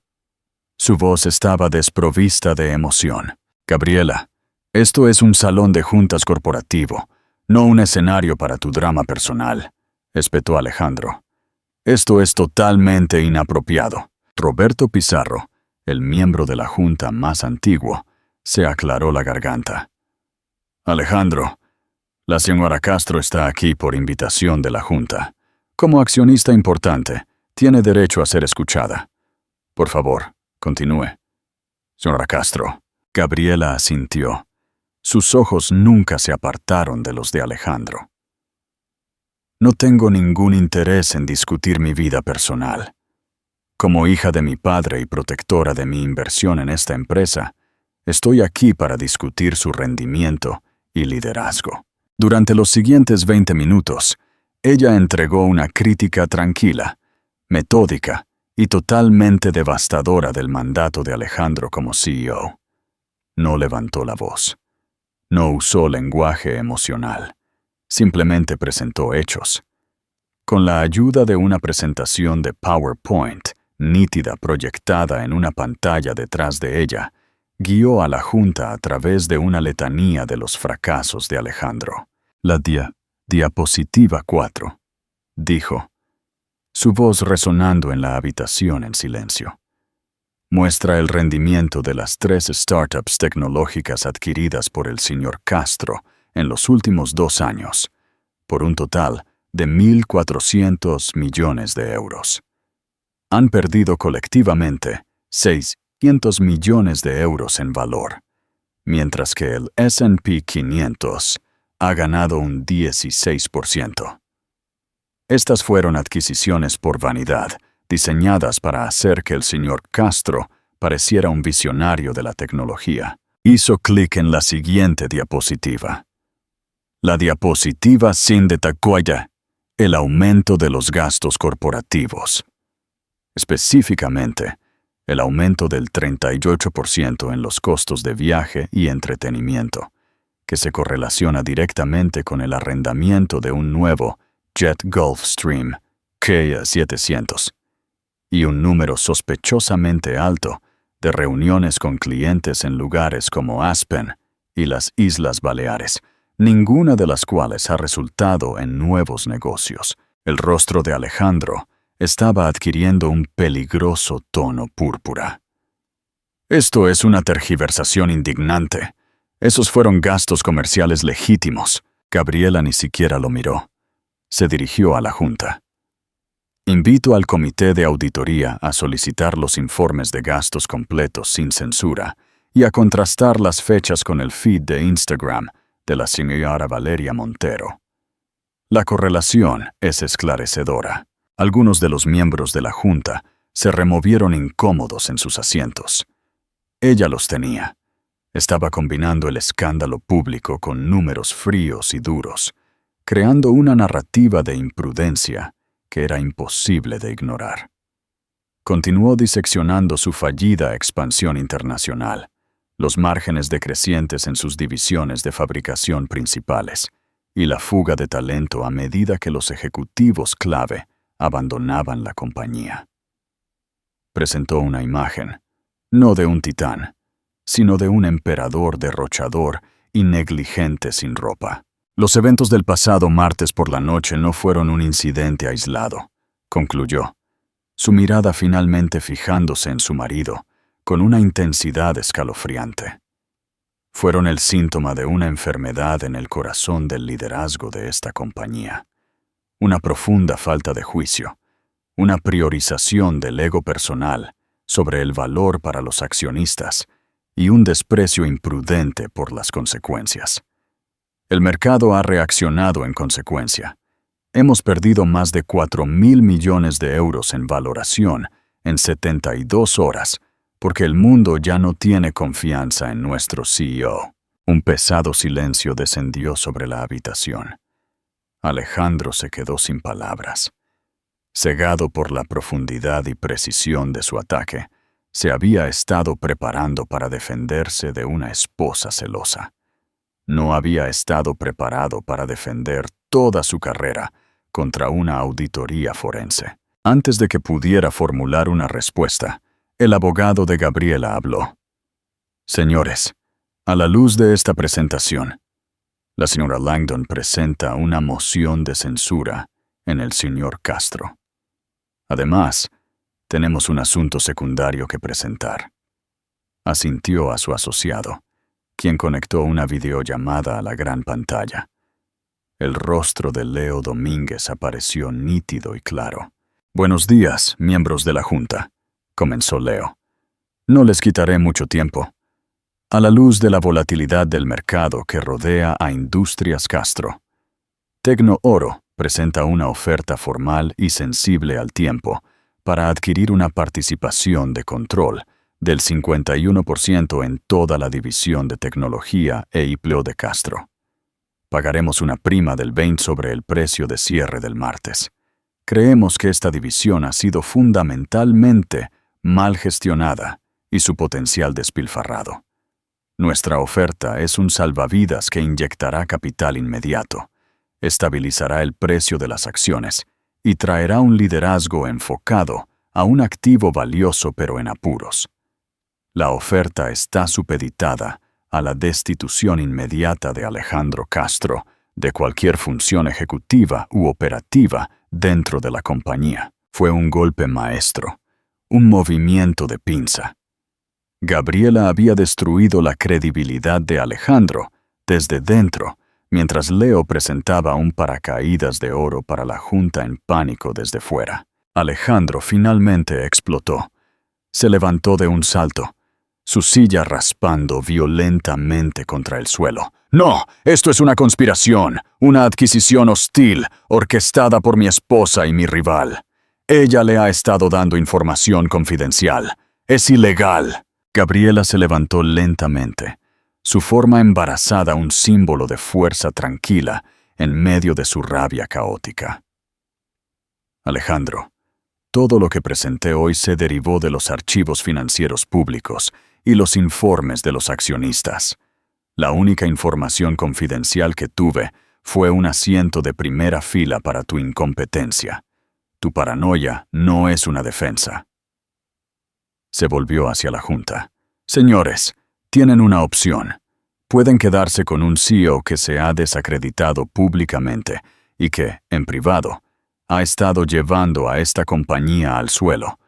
Su voz estaba desprovista de emoción. «Gabriela, esto es un salón de juntas corporativo, no un escenario para tu drama personal», espetó Alejandro. «Esto es totalmente inapropiado». Roberto Pizarro, el miembro de la junta más antiguo, se aclaró la garganta. «Alejandro, la señora Castro está aquí por invitación de la junta. Como accionista importante, tiene derecho a ser escuchada. Por favor, continúe». «Señora Castro». Gabriela asintió. Sus ojos nunca se apartaron de los de Alejandro. «No tengo ningún interés en discutir mi vida personal. Como hija de mi padre y protectora de mi inversión en esta empresa, estoy aquí para discutir su rendimiento y liderazgo». Durante los siguientes 20 minutos, ella entregó una crítica tranquila, metódica y totalmente devastadora del mandato de Alejandro como CEO. No levantó la voz. No usó lenguaje emocional. Simplemente presentó hechos. Con la ayuda de una presentación de PowerPoint, nítida proyectada en una pantalla detrás de ella, guió a la junta a través de una letanía de los fracasos de Alejandro. «La diapositiva 4», dijo, su voz resonando en la habitación en silencio. «Muestra el rendimiento de las 3 startups tecnológicas adquiridas por el señor Castro en los últimos 2 años, por un total de 1.400 millones de euros. Han perdido colectivamente 600 millones de euros en valor, mientras que el S&P 500 ha ganado un 16%. Estas fueron adquisiciones por vanidad, diseñadas para hacer que el señor Castro pareciera un visionario de la tecnología». Hizo clic en la siguiente diapositiva. La diapositiva sin detalle, el aumento de los gastos corporativos. Específicamente, el aumento del 38% en los costos de viaje y entretenimiento, que se correlaciona directamente con el arrendamiento de un nuevo Jet Gulfstream K700 y un número sospechosamente alto de reuniones con clientes en lugares como Aspen y las Islas Baleares, ninguna de las cuales ha resultado en nuevos negocios. El rostro de Alejandro estaba adquiriendo un peligroso tono púrpura. «Esto es una tergiversación indignante. Esos fueron gastos comerciales legítimos». Gabriela ni siquiera lo miró. Se dirigió a la junta. «Invito al comité de auditoría a solicitar los informes de gastos completos sin censura y a contrastar las fechas con el feed de Instagram de la señora Valeria Montero. La correlación es esclarecedora». Algunos de los miembros de la junta se removieron incómodos en sus asientos. Ella los tenía. Estaba combinando el escándalo público con números fríos y duros, creando una narrativa de imprudencia que era imposible de ignorar. Continuó diseccionando su fallida expansión internacional, los márgenes decrecientes en sus divisiones de fabricación principales y la fuga de talento a medida que los ejecutivos clave abandonaban la compañía. Presentó una imagen, no de un titán, sino de un emperador derrochador y negligente sin ropa. «Los eventos del pasado martes por la noche no fueron un incidente aislado», concluyó, su mirada finalmente fijándose en su marido, con una intensidad escalofriante. «Fueron el síntoma de una enfermedad en el corazón del liderazgo de esta compañía. Una profunda falta de juicio, una priorización del ego personal sobre el valor para los accionistas y un desprecio imprudente por las consecuencias. El mercado ha reaccionado en consecuencia. Hemos perdido más de 4.000 millones de euros en valoración en 72 horas porque el mundo ya no tiene confianza en nuestro CEO. Un pesado silencio descendió sobre la habitación. Alejandro se quedó sin palabras. Cegado por la profundidad y precisión de su ataque, se había estado preparando para defenderse de una esposa celosa. No había estado preparado para defender toda su carrera contra una auditoría forense. Antes de que pudiera formular una respuesta, el abogado de Gabriela habló. Señores, a la luz de esta presentación, la señora Langdon presenta una moción de censura en el señor Castro. Además, tenemos un asunto secundario que presentar. Asintió a su asociado, quien conectó una videollamada a la gran pantalla. El rostro de Leo Domínguez apareció nítido y claro. Buenos días, miembros de la Junta, comenzó Leo. No les quitaré mucho tiempo. A la luz de la volatilidad del mercado que rodea a Industrias Castro, Tecno Oro presenta una oferta formal y sensible al tiempo para adquirir una participación de control del 51% en toda la división de tecnología e empleo de Castro. Pagaremos una prima del 20% sobre el precio de cierre del martes. Creemos que esta división ha sido fundamentalmente mal gestionada y su potencial despilfarrado. Nuestra oferta es un salvavidas que inyectará capital inmediato, estabilizará el precio de las acciones y traerá un liderazgo enfocado a un activo valioso pero en apuros. La oferta está supeditada a la destitución inmediata de Alejandro Castro de cualquier función ejecutiva u operativa dentro de la compañía. Fue un golpe maestro, un movimiento de pinza. Gabriela había destruido la credibilidad de Alejandro desde dentro, mientras Leo presentaba un paracaídas de oro para la Junta en pánico desde fuera. Alejandro finalmente explotó. Se levantó de un salto, su silla raspando violentamente contra el suelo. ¡No! Esto es una conspiración, una adquisición hostil, orquestada por mi esposa y mi rival. Ella le ha estado dando información confidencial. Es ilegal. Gabriela se levantó lentamente, su forma embarazada un símbolo de fuerza tranquila en medio de su rabia caótica. Alejandro, todo lo que presenté hoy se derivó de los archivos financieros públicos y los informes de los accionistas. La única información confidencial que tuve fue un asiento de primera fila para tu incompetencia. Tu paranoia no es una defensa. Se volvió hacia la Junta. Señores, tienen una opción. Pueden quedarse con un CEO que se ha desacreditado públicamente y que, en privado, ha estado llevando a esta compañía al suelo,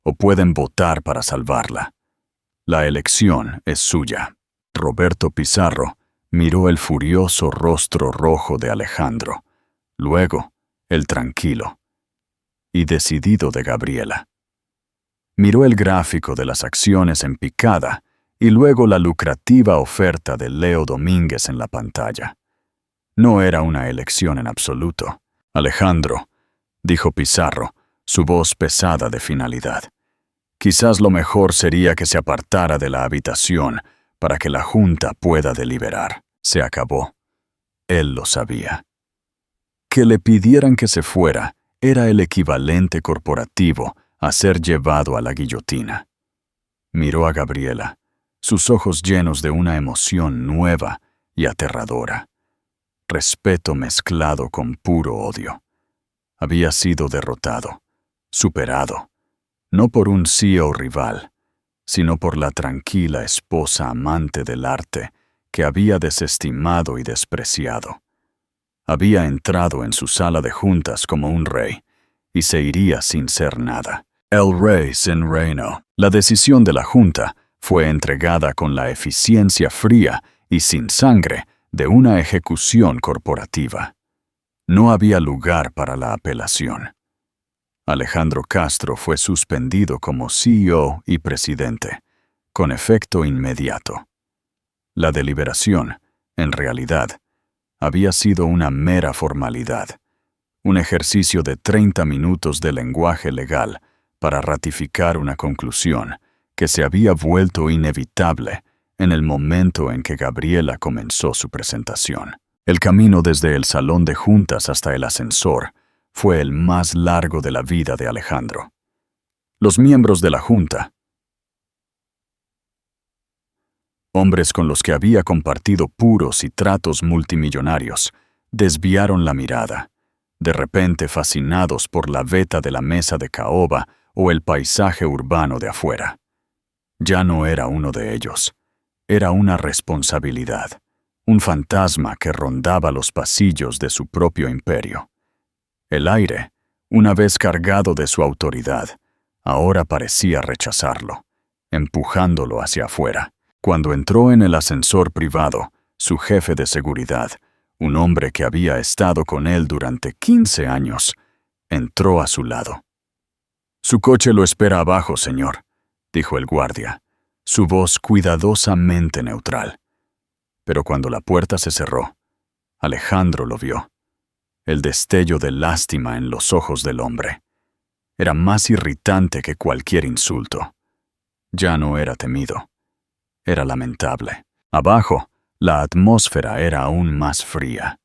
o pueden votar para salvarla. La elección es suya. Roberto Pizarro miró el furioso rostro rojo de Alejandro, luego el tranquilo y decidido de Gabriela. Miró el gráfico de las acciones en picada y luego la lucrativa oferta de Leo Domínguez en la pantalla. No era una elección en absoluto. Alejandro, dijo Pizarro, su voz pesada de finalidad. Quizás lo mejor sería que se apartara de la habitación para que la Junta pueda deliberar. Se acabó. Él lo sabía. Que le pidieran que se fuera era el equivalente corporativo a ser llevado a la guillotina. Miró a Gabriela, sus ojos llenos de una emoción nueva y aterradora. Respeto mezclado con puro odio. Había sido derrotado, superado, no por un CEO rival, sino por la tranquila esposa amante del arte que había desestimado y despreciado. Había entrado en su sala de juntas como un rey y se iría sin ser nada. El rey sin reino. La decisión de la Junta fue entregada con la eficiencia fría y sin sangre de una ejecución corporativa. No había lugar para la apelación. Alejandro Castro fue suspendido como CEO y presidente, con efecto inmediato. La deliberación, en realidad, había sido una mera formalidad, un ejercicio de 30 minutos de lenguaje legal para ratificar una conclusión que se había vuelto inevitable en el momento en que Gabriela comenzó su presentación. El camino desde el salón de juntas hasta el ascensor fue el más largo de la vida de Alejandro. Los miembros de la junta, hombres con los que había compartido puros y tratos multimillonarios, desviaron la mirada, de repente fascinados por la veta de la mesa de caoba o el paisaje urbano de afuera. Ya no era uno de ellos, era una responsabilidad, un fantasma que rondaba los pasillos de su propio imperio. El aire, una vez cargado de su autoridad, ahora parecía rechazarlo, empujándolo hacia afuera. Cuando entró en el ascensor privado, su jefe de seguridad, un hombre que había estado con él durante 15 años, entró a su lado. «Su coche lo espera abajo, señor», dijo el guardia, su voz cuidadosamente neutral. Pero cuando la puerta se cerró, Alejandro lo vio. El destello de lástima en los ojos del hombre era más irritante que cualquier insulto. Ya no era temido. Era lamentable. Abajo, la atmósfera era aún más fría.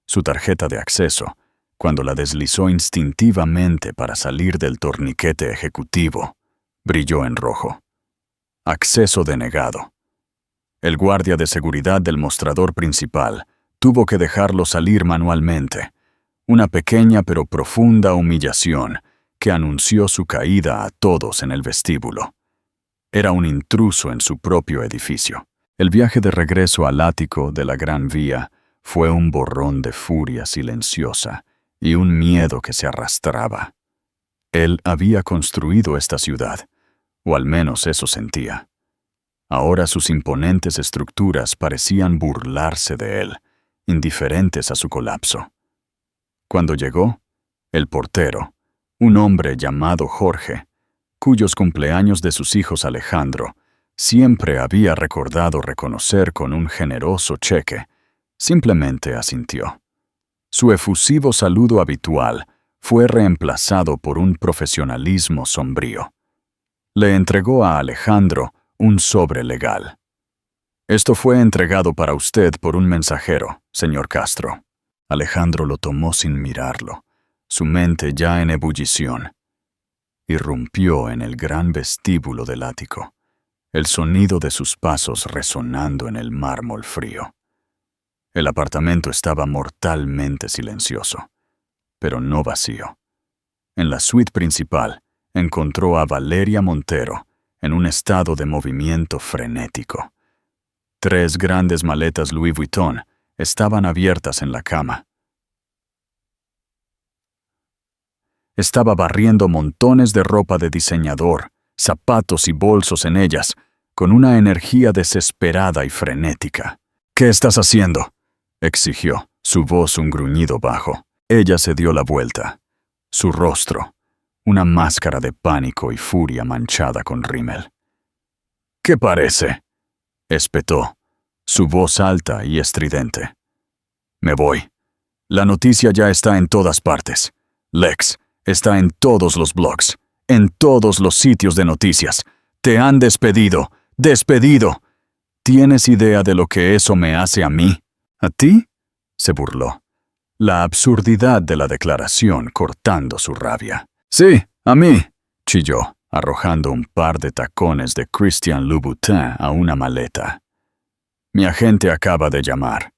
Su tarjeta de acceso, cuando la deslizó instintivamente para salir del torniquete ejecutivo, brilló en rojo. Acceso denegado. El guardia de seguridad del mostrador principal tuvo que dejarlo salir manualmente. Una pequeña pero profunda humillación que anunció su caída a todos en el vestíbulo. Era un intruso en su propio edificio. El viaje de regreso al ático de la Gran Vía fue un borrón de furia silenciosa y un miedo que se arrastraba. Él había construido esta ciudad, o al menos eso sentía. Ahora sus imponentes estructuras parecían burlarse de él, indiferentes a su colapso. Cuando llegó, el portero, un hombre llamado Jorge, cuyos cumpleaños de sus hijos Alejandro siempre había recordado reconocer con un generoso cheque, simplemente asintió. Su efusivo saludo habitual fue reemplazado por un profesionalismo sombrío. Le entregó a Alejandro un sobre legal. «Esto fue entregado para usted por un mensajero, señor Castro». Alejandro lo tomó sin mirarlo, su mente ya en ebullición. Irrumpió en el gran vestíbulo del ático, el sonido de sus pasos resonando en el mármol frío. El apartamento estaba mortalmente silencioso, pero no vacío. En la suite principal encontró a Valeria Montero en un estado de movimiento frenético. 3 grandes maletas Louis Vuitton estaban abiertas en la cama. Estaba barriendo montones de ropa de diseñador, zapatos y bolsos en ellas, con una energía desesperada y frenética. «¿Qué estás haciendo?», exigió, su voz un gruñido bajo. Ella se dio la vuelta. Su rostro, una máscara de pánico y furia manchada con rímel. «¿Qué parece?», espetó, su voz alta y estridente. «Me voy. La noticia ya está en todas partes. Lex está en todos los blogs, en todos los sitios de noticias. Te han despedido. ¡Despedido! ¿Tienes idea de lo que eso me hace a mí?» «¿A ti?», se burló, la absurdidad de la declaración cortando su rabia. «Sí, a mí», chilló, arrojando un par de tacones de Christian Louboutin a una maleta. «Mi agente acaba de llamar.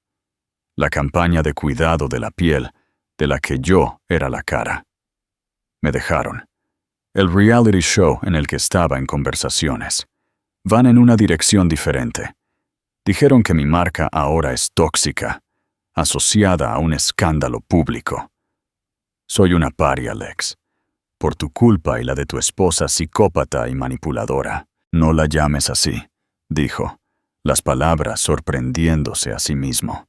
La campaña de cuidado de la piel, de la que yo era la cara. Me dejaron. El reality show en el que estaba en conversaciones. Van en una dirección diferente. Dijeron que mi marca ahora es tóxica, asociada a un escándalo público. Soy una paria, Lex. Por tu culpa y la de tu esposa psicópata y manipuladora. No la llames así», dijo, las palabras sorprendiéndose a sí mismo.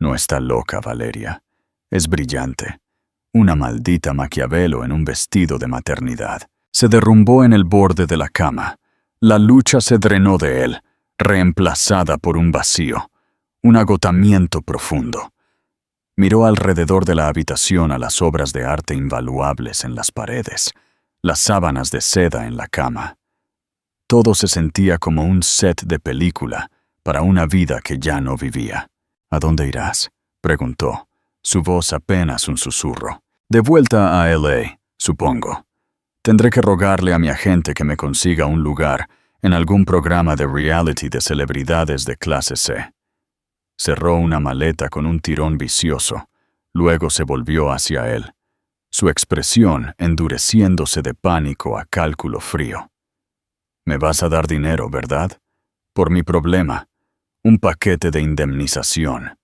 «No está loca, Valeria. Es brillante. Una maldita Maquiavelo en un vestido de maternidad. Se derrumbó en el borde de la cama. La lucha se drenó de él, reemplazada por un vacío, un agotamiento profundo. Miró alrededor de la habitación a las obras de arte invaluables en las paredes, las sábanas de seda en la cama. Todo se sentía como un set de película para una vida que ya no vivía. ¿A dónde irás?, preguntó, su voz apenas un susurro. De vuelta a LA, supongo. Tendré que rogarle a mi agente que me consiga un lugar en algún programa de reality de celebridades de clase C. Cerró una maleta con un tirón vicioso, luego se volvió hacia él, su expresión endureciéndose de pánico a cálculo frío. «Me vas a dar dinero, ¿verdad? Por mi problema, un paquete de indemnización,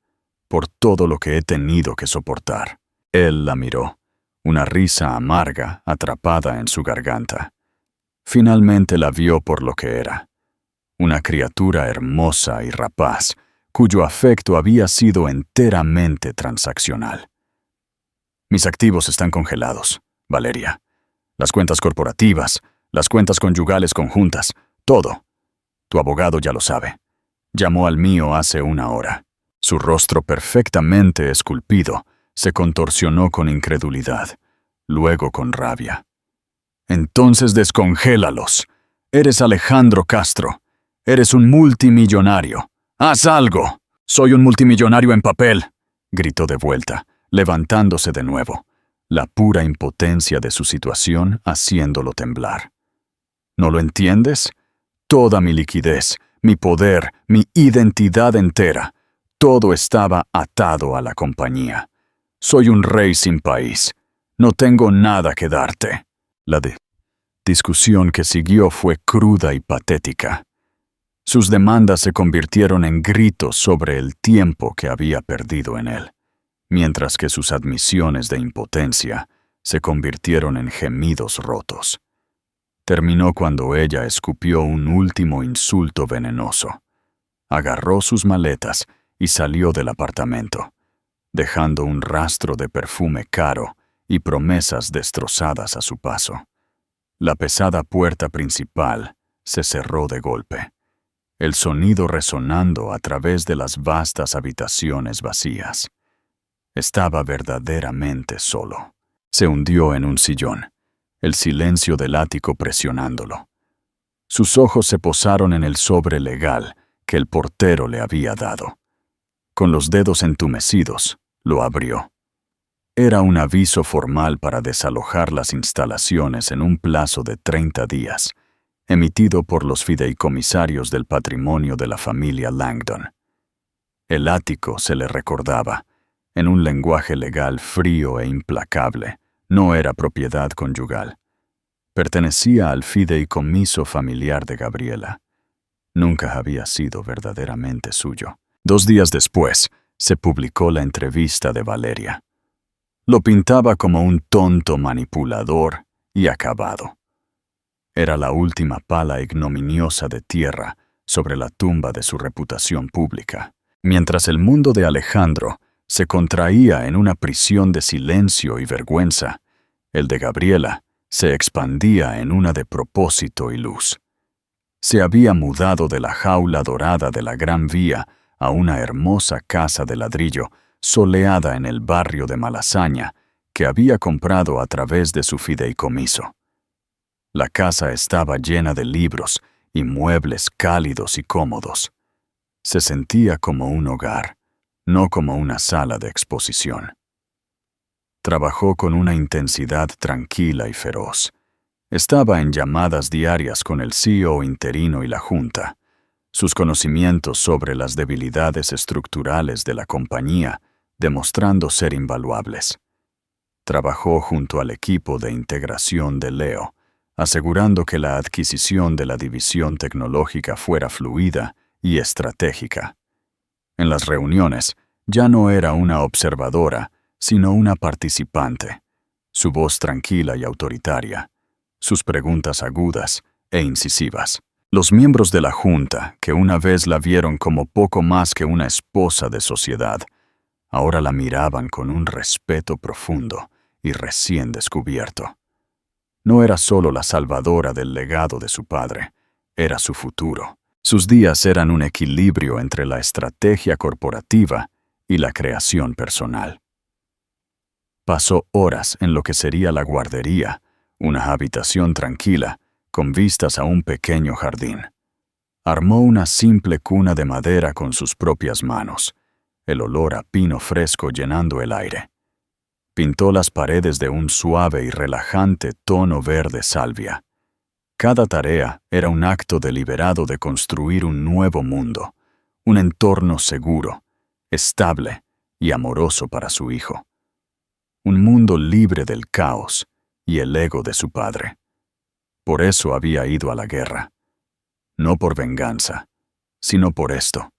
por todo lo que he tenido que soportar». Él la miró, una risa amarga atrapada en su garganta. Finalmente la vio por lo que era, una criatura hermosa y rapaz, cuyo afecto había sido enteramente transaccional. «Mis activos están congelados, Valeria. Las cuentas corporativas, las cuentas conyugales conjuntas, todo. Tu abogado ya lo sabe. Llamó al mío hace una hora». Su rostro perfectamente esculpido se contorsionó con incredulidad, luego con rabia. «Entonces descongélalos. Eres Alejandro Castro. Eres un multimillonario. ¡Haz algo!». «Soy un multimillonario en papel», gritó de vuelta, levantándose de nuevo, la pura impotencia de su situación haciéndolo temblar. «¿No lo entiendes? Toda mi liquidez, mi poder, mi identidad entera, todo estaba atado a la compañía. Soy un rey sin país. No tengo nada que darte». La discusión que siguió fue cruda y patética. Sus demandas se convirtieron en gritos sobre el tiempo que había perdido en él, mientras que sus admisiones de impotencia se convirtieron en gemidos rotos. Terminó cuando ella escupió un último insulto venenoso. Agarró sus maletas y salió del apartamento, dejando un rastro de perfume caro y promesas destrozadas a su paso. La pesada puerta principal se cerró de golpe, el sonido resonando a través de las vastas habitaciones vacías. Estaba verdaderamente solo. Se hundió en un sillón, el silencio del ático presionándolo. Sus ojos se posaron en el sobre legal que el portero le había dado. Con los dedos entumecidos, lo abrió. Era un aviso formal para desalojar las instalaciones en un plazo de 30 días, emitido por los fideicomisarios del patrimonio de la familia Langdon. El ático, se le recordaba, en un lenguaje legal frío e implacable, no era propiedad conyugal. Pertenecía al fideicomiso familiar de Gabriela. Nunca había sido verdaderamente suyo. 2 días después, se publicó la entrevista de Valeria. Lo pintaba como un tonto manipulador y acabado. Era la última pala ignominiosa de tierra sobre la tumba de su reputación pública. Mientras el mundo de Alejandro se contraía en una prisión de silencio y vergüenza, el de Gabriela se expandía en una de propósito y luz. Se había mudado de la jaula dorada de la Gran Vía a una hermosa casa de ladrillo soleada en el barrio de Malasaña que había comprado a través de su fideicomiso. La casa estaba llena de libros y muebles cálidos y cómodos. Se sentía como un hogar, no como una sala de exposición. Trabajó con una intensidad tranquila y feroz. Estaba en llamadas diarias con el CEO interino y la Junta. Sus conocimientos sobre las debilidades estructurales de la compañía demostrando ser invaluables. Trabajó junto al equipo de integración de Leo, asegurando que la adquisición de la división tecnológica fuera fluida y estratégica. En las reuniones, ya no era una observadora, sino una participante, su voz tranquila y autoritaria, sus preguntas agudas e incisivas. Los miembros de la Junta, que una vez la vieron como poco más que una esposa de sociedad, ahora la miraban con un respeto profundo y recién descubierto. No era solo la salvadora del legado de su padre, era su futuro. Sus días eran un equilibrio entre la estrategia corporativa y la creación personal. Pasó horas en lo que sería la guardería, una habitación tranquila, con vistas a un pequeño jardín. Armó una simple cuna de madera con sus propias manos, el olor a pino fresco llenando el aire. Pintó las paredes de un suave y relajante tono verde salvia. Cada tarea era un acto deliberado de construir un nuevo mundo, un entorno seguro, estable y amoroso para su hijo. Un mundo libre del caos y el ego de su padre. Por eso había ido a la guerra. No por venganza, sino por esto.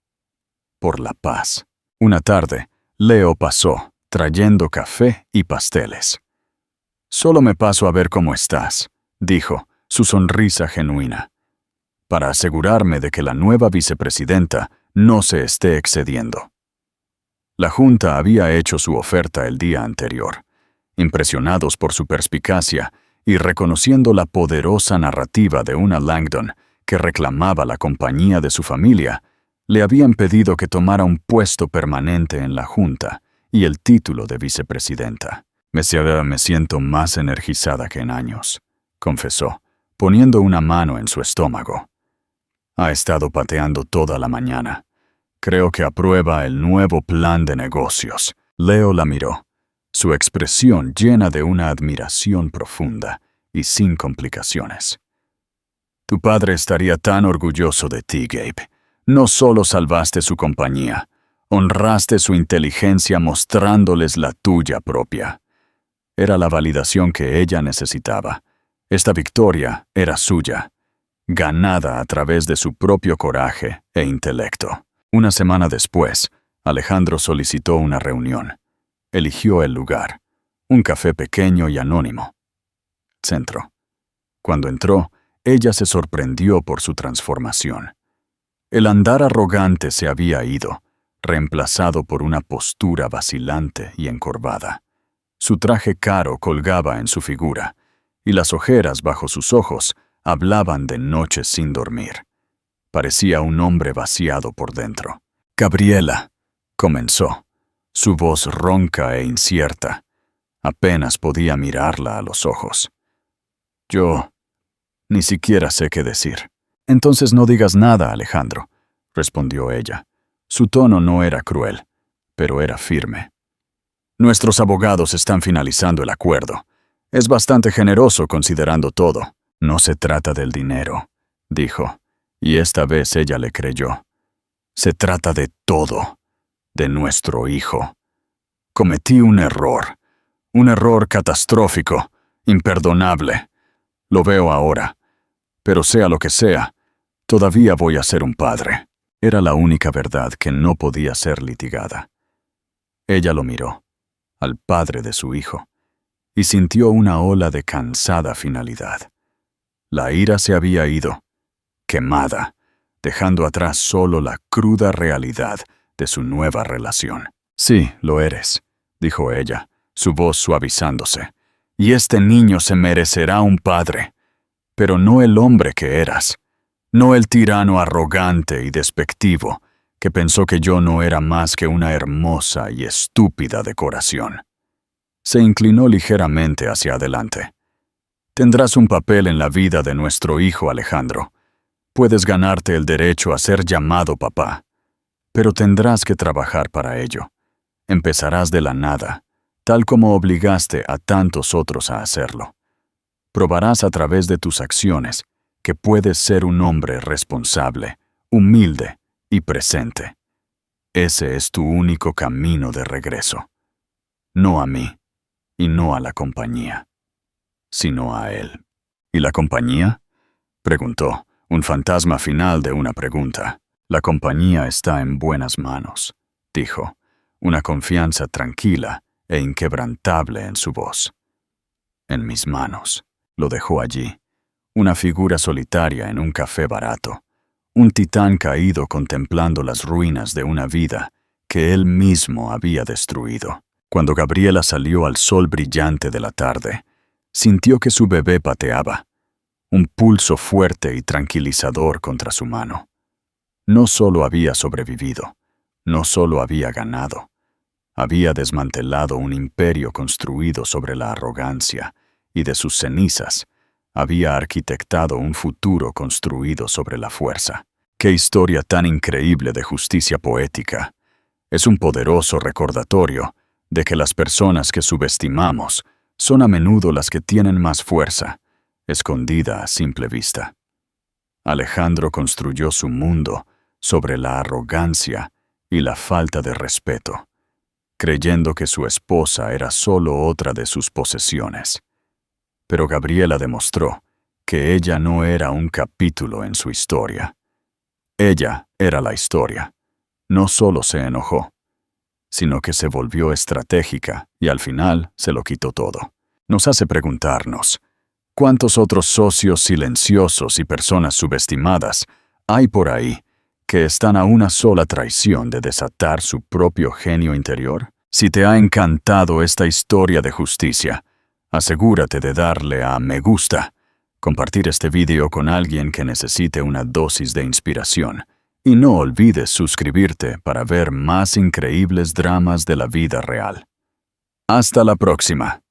Por la paz. Una tarde, Leo pasó, trayendo café y pasteles. «Solo me paso a ver cómo estás», dijo, su sonrisa genuina, «para asegurarme de que la nueva vicepresidenta no se esté excediendo». La Junta había hecho su oferta el día anterior. Impresionados por su perspicacia y reconociendo la poderosa narrativa de una Langdon que reclamaba la compañía de su familia, le habían pedido que tomara un puesto permanente en la Junta y el título de vicepresidenta. Me siento más energizada que en años», confesó, poniendo una mano en su estómago. «Ha estado pateando toda la mañana. Creo que aprueba el nuevo plan de negocios». Leo la miró, su expresión llena de una admiración profunda y sin complicaciones. «Tu padre estaría tan orgulloso de ti, Gabe. No solo salvaste su compañía, honraste su inteligencia mostrándoles la tuya propia. Era la validación que ella necesitaba. Esta victoria era suya, ganada a través de su propio coraje e intelecto». Una semana después, Alejandro solicitó una reunión. Eligió el lugar, un café pequeño y anónimo. Centro. Cuando entró, ella se sorprendió por su transformación. El andar arrogante se había ido, reemplazado por una postura vacilante y encorvada. Su traje caro colgaba en su figura, y las ojeras bajo sus ojos hablaban de noches sin dormir. Parecía un hombre vaciado por dentro. «Gabriela», comenzó, su voz ronca e incierta. Apenas podía mirarla a los ojos. «Yo ni siquiera sé qué decir». «Entonces no digas nada, Alejandro», respondió ella. Su tono no era cruel, pero era firme. «Nuestros abogados están finalizando el acuerdo. Es bastante generoso considerando todo». «No se trata del dinero», dijo. Y esta vez ella le creyó. «Se trata de todo, de nuestro hijo. Cometí un error catastrófico, imperdonable. Lo veo ahora, pero sea lo que sea, todavía voy a ser un padre». Era la única verdad que no podía ser litigada. Ella lo miró, al padre de su hijo, y sintió una ola de cansada finalidad. La ira se había ido, quemada, dejando atrás solo la cruda realidad de su nueva relación. «Sí, lo eres», dijo ella, su voz suavizándose. «Y este niño se merecerá un padre, pero no el hombre que eras, no el tirano arrogante y despectivo que pensó que yo no era más que una hermosa y estúpida decoración». Se inclinó ligeramente hacia adelante. «Tendrás un papel en la vida de nuestro hijo, Alejandro. Puedes ganarte el derecho a ser llamado papá, pero tendrás que trabajar para ello. Empezarás de la nada, tal como obligaste a tantos otros a hacerlo. Probarás a través de tus acciones que puedes ser un hombre responsable, humilde y presente. Ese es tu único camino de regreso. No a mí, y no a la compañía, sino a él». «¿Y la compañía?», preguntó, un fantasma final de una pregunta. «La compañía está en buenas manos», dijo, una confianza tranquila e inquebrantable en su voz. «En mis manos». Lo dejó allí, una figura solitaria en un café barato, un titán caído contemplando las ruinas de una vida que él mismo había destruido. Cuando Gabriela salió al sol brillante de la tarde, sintió que su bebé pateaba, un pulso fuerte y tranquilizador contra su mano. No solo había sobrevivido, no solo había ganado, había desmantelado un imperio construido sobre la arrogancia, y de sus cenizas había arquitectado un futuro construido sobre la fuerza. ¡Qué historia tan increíble de justicia poética! Es un poderoso recordatorio de que las personas que subestimamos son a menudo las que tienen más fuerza, escondida a simple vista. Alejandro construyó su mundo sobre la arrogancia y la falta de respeto, creyendo que su esposa era solo otra de sus posesiones. Pero Gabriela demostró que ella no era un capítulo en su historia. Ella era la historia. No solo se enojó, sino que se volvió estratégica y al final se lo quitó todo. Nos hace preguntarnos, ¿cuántos otros socios silenciosos y personas subestimadas hay por ahí que están a una sola traición de desatar su propio genio interior? Si te ha encantado esta historia de justicia, asegúrate de darle a me gusta, compartir este video con alguien que necesite una dosis de inspiración, y no olvides suscribirte para ver más increíbles dramas de la vida real. Hasta la próxima.